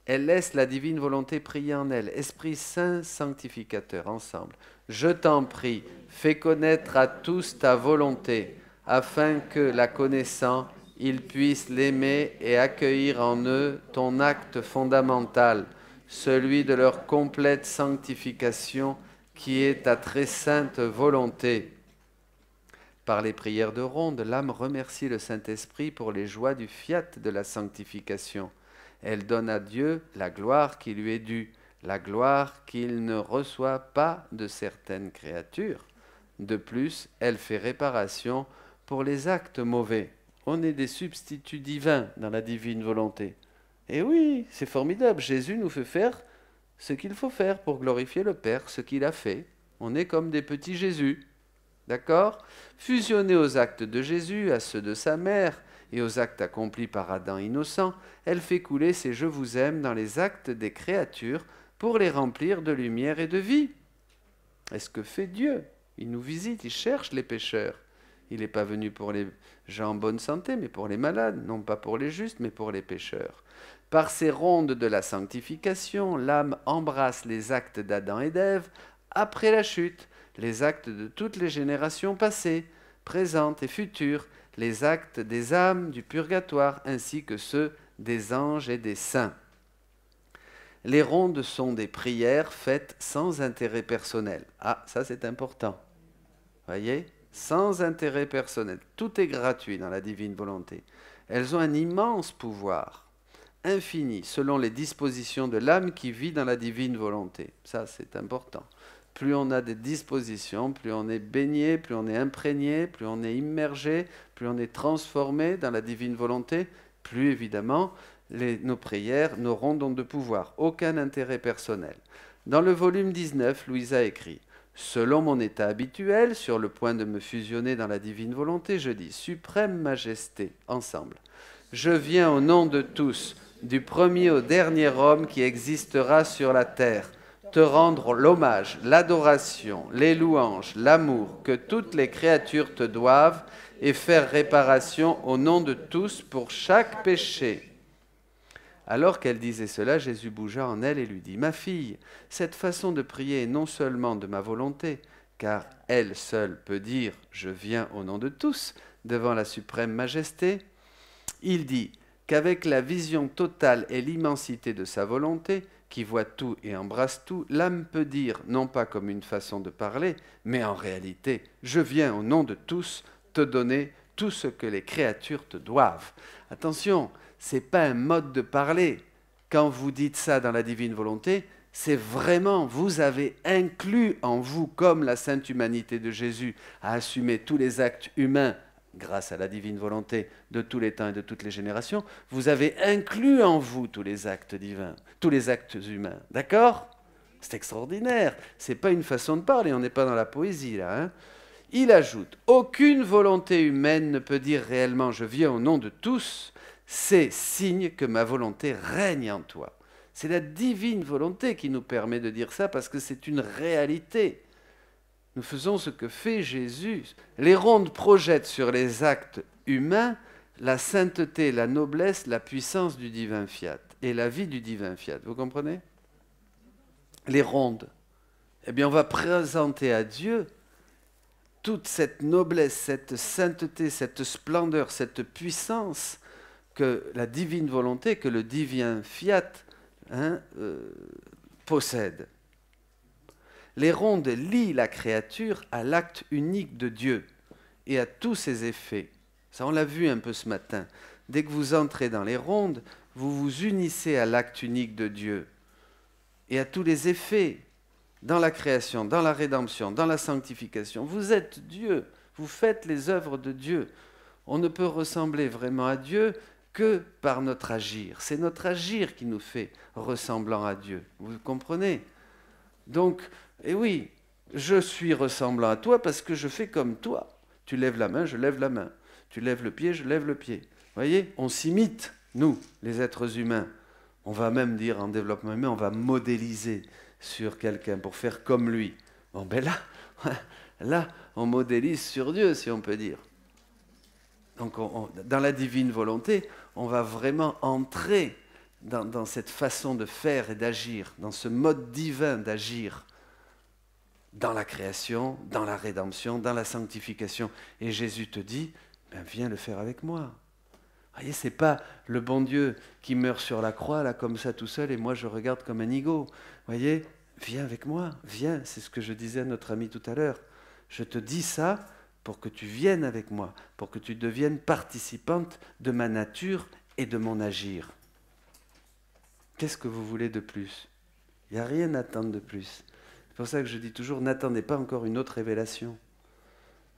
Elle laisse la divine volonté prier en elle, Esprit Saint sanctificateur, ensemble. Je t'en prie, fais connaître à tous ta volonté, afin que, la connaissant, ils puissent l'aimer et accueillir en eux ton acte fondamental, celui de leur complète sanctification, qui est ta très sainte volonté. Par les prières de ronde, l'âme remercie le Saint-Esprit pour les joies du fiat de la sanctification. Elle donne à Dieu la gloire qui lui est due, la gloire qu'il ne reçoit pas de certaines créatures. De plus, elle fait réparation pour les actes mauvais. On est des substituts divins dans la divine volonté. Et oui, c'est formidable, Jésus nous fait faire ce qu'il faut faire pour glorifier le Père, ce qu'il a fait. On est comme des petits Jésus, d'accord ? Fusionnés aux actes de Jésus, à ceux de sa mère, et aux actes accomplis par Adam innocent, elle fait couler ses « je vous aime » dans les actes des créatures pour les remplir de lumière et de vie. Est-ce que fait Dieu ? Il nous visite, il cherche les pécheurs. Il n'est pas venu pour les gens en bonne santé, mais pour les malades, non pas pour les justes, mais pour les pécheurs. Par ces rondes de la sanctification, l'âme embrasse les actes d'Adam et d'Ève après la chute, les actes de toutes les générations passées, présentes et futures, les actes des âmes du purgatoire ainsi que ceux des anges et des saints. Les rondes sont des prières faites sans intérêt personnel. Ah, ça c'est important. Voyez ? Sans intérêt personnel. Tout est gratuit dans la divine volonté. Elles ont un immense pouvoir, infini, selon les dispositions de l'âme qui vit dans la divine volonté. Ça c'est important. Plus on a des dispositions, plus on est baigné, plus on est imprégné, plus on est immergé, plus on est transformé dans la divine volonté, plus évidemment nos prières n'auront donc de pouvoir, aucun intérêt personnel. Dans le volume 19, Louisa écrit « Selon mon état habituel, sur le point de me fusionner dans la divine volonté, je dis « Suprême Majesté », ensemble. Je viens au nom de tous, du premier au dernier homme qui existera sur la terre, te rendre l'hommage, l'adoration, les louanges, l'amour que toutes les créatures te doivent et faire réparation au nom de tous pour chaque péché. » Alors qu'elle disait cela, Jésus bougea en elle et lui dit « Ma fille, cette façon de prier est non seulement de ma volonté, car elle seule peut dire « Je viens au nom de tous », devant la suprême majesté. Il dit qu'avec la vision totale et l'immensité de sa volonté, qui voit tout et embrasse tout, l'âme peut dire, non pas comme une façon de parler, mais en réalité, je viens au nom de tous te donner tout ce que les créatures te doivent. Attention, ce n'est pas un mode de parler. Quand vous dites ça dans la divine volonté, c'est vraiment, vous avez inclus en vous, comme la sainte humanité de Jésus a assumé tous les actes humains, grâce à la divine volonté de tous les temps et de toutes les générations, vous avez inclus en vous tous les actes divins, tous les actes humains. D'accord ? C'est extraordinaire. Ce n'est pas une façon de parler, on n'est pas dans la poésie là. Hein ? Il ajoute, aucune volonté humaine ne peut dire réellement « je viens au nom de tous », c'est signe que ma volonté règne en toi. C'est la divine volonté qui nous permet de dire ça parce que c'est une réalité. Nous faisons ce que fait Jésus. Les rondes projettent sur les actes humains la sainteté, la noblesse, la puissance du divin fiat et la vie du divin fiat. Vous comprenez ? Les rondes. Eh bien, on va présenter à Dieu toute cette noblesse, cette sainteté, cette splendeur, cette puissance que la divine volonté, que le divin fiat possède. Les rondes lient la créature à l'acte unique de Dieu et à tous ses effets. Ça, on l'a vu un peu ce matin. Dès que vous entrez dans les rondes, vous vous unissez à l'acte unique de Dieu et à tous les effets dans la création, dans la rédemption, dans la sanctification. Vous êtes Dieu, vous faites les œuvres de Dieu. On ne peut ressembler vraiment à Dieu que par notre agir. C'est notre agir qui nous fait ressemblant à Dieu. Vous comprenez ? Donc, oui, je suis ressemblant à toi parce que je fais comme toi. Tu lèves la main, je lève la main. Tu lèves le pied, je lève le pied. Vous voyez, on s'imite, nous, les êtres humains. On va même dire en développement humain, on va modéliser sur quelqu'un pour faire comme lui. Bon, ben là, on modélise sur Dieu, si on peut dire. Donc, dans la divine volonté, on va vraiment entrer dans cette façon de faire et d'agir, dans ce mode divin d'agir, dans la création, dans la rédemption, dans la sanctification. Et Jésus te dit, ben, viens le faire avec moi. Vous voyez, ce n'est pas le bon Dieu qui meurt sur la croix, là, comme ça, tout seul, et moi, je regarde comme un nigaud. Vous voyez, viens avec moi, viens. C'est ce que je disais à notre ami tout à l'heure. Je te dis ça pour que tu viennes avec moi, pour que tu deviennes participante de ma nature et de mon agir. Qu'est-ce que vous voulez de plus ? Il n'y a rien à attendre de plus. C'est pour ça que je dis toujours, n'attendez pas encore une autre révélation.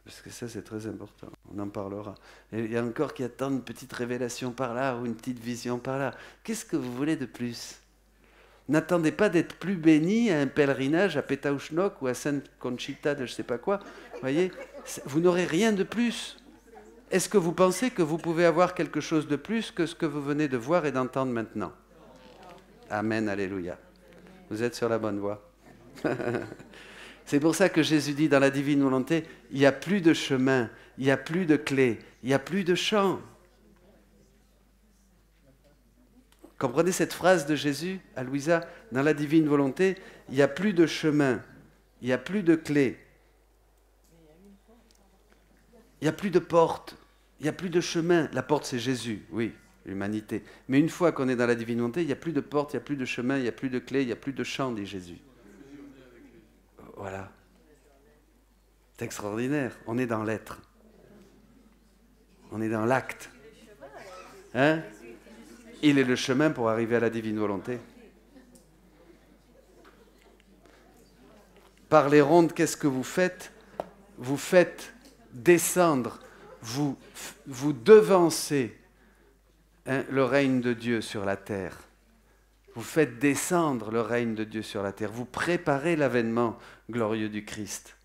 Parce que ça, c'est très important. On en parlera. Et il y a encore qui attendent une petite révélation par là ou une petite vision par là. Qu'est-ce que vous voulez de plus ? N'attendez pas d'être plus béni à un pèlerinage à Pétaouchnok ou à Sainte Conchita de je ne sais pas quoi. Vous voyez, vous n'aurez rien de plus. Est-ce que vous pensez que vous pouvez avoir quelque chose de plus que ce que vous venez de voir et d'entendre maintenant ? Amen, alléluia. Vous êtes sur la bonne voie. C'est pour ça que Jésus dit dans la divine volonté, il n'y a plus de chemin, il n'y a plus de clé, il n'y a plus de champ. Comprenez cette phrase de Jésus à Louisa, dans la divine volonté, il n'y a plus de chemin, il n'y a plus de clé, il n'y a plus de porte, il n'y a plus de chemin. La porte, c'est Jésus, oui, l'humanité. Mais une fois qu'on est dans la divine volonté, il n'y a plus de porte, il n'y a plus de chemin, il n'y a plus de clé, il n'y a plus de champ, dit Jésus. Voilà. C'est extraordinaire. On est dans l'être. On est dans l'acte. Hein ? Il est le chemin pour arriver à la divine volonté. Par les rondes, qu'est-ce que vous faites ? Vous faites descendre, vous devancez le règne de Dieu sur la terre. Vous faites descendre le règne de Dieu sur la terre. Vous préparez l'avènement glorieux du Christ.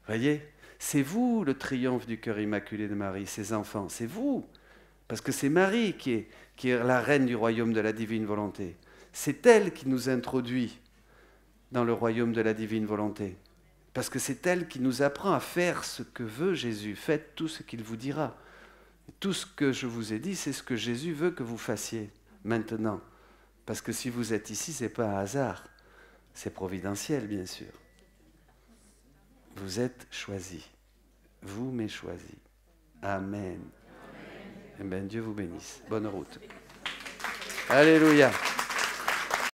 Voyez ? C'est vous le triomphe du cœur immaculé de Marie, ses enfants. C'est vous. Parce que c'est Marie qui est la reine du royaume de la divine volonté. C'est elle qui nous introduit dans le royaume de la divine volonté. Parce que c'est elle qui nous apprend à faire ce que veut Jésus. Faites tout ce qu'il vous dira. Tout ce que je vous ai dit, c'est ce que Jésus veut que vous fassiez maintenant. Parce que si vous êtes ici, ce n'est pas un hasard. C'est providentiel, bien sûr. Vous êtes choisis. Vous m'avez choisi. Amen. Eh bien, Dieu vous bénisse. Bonne route. Alléluia.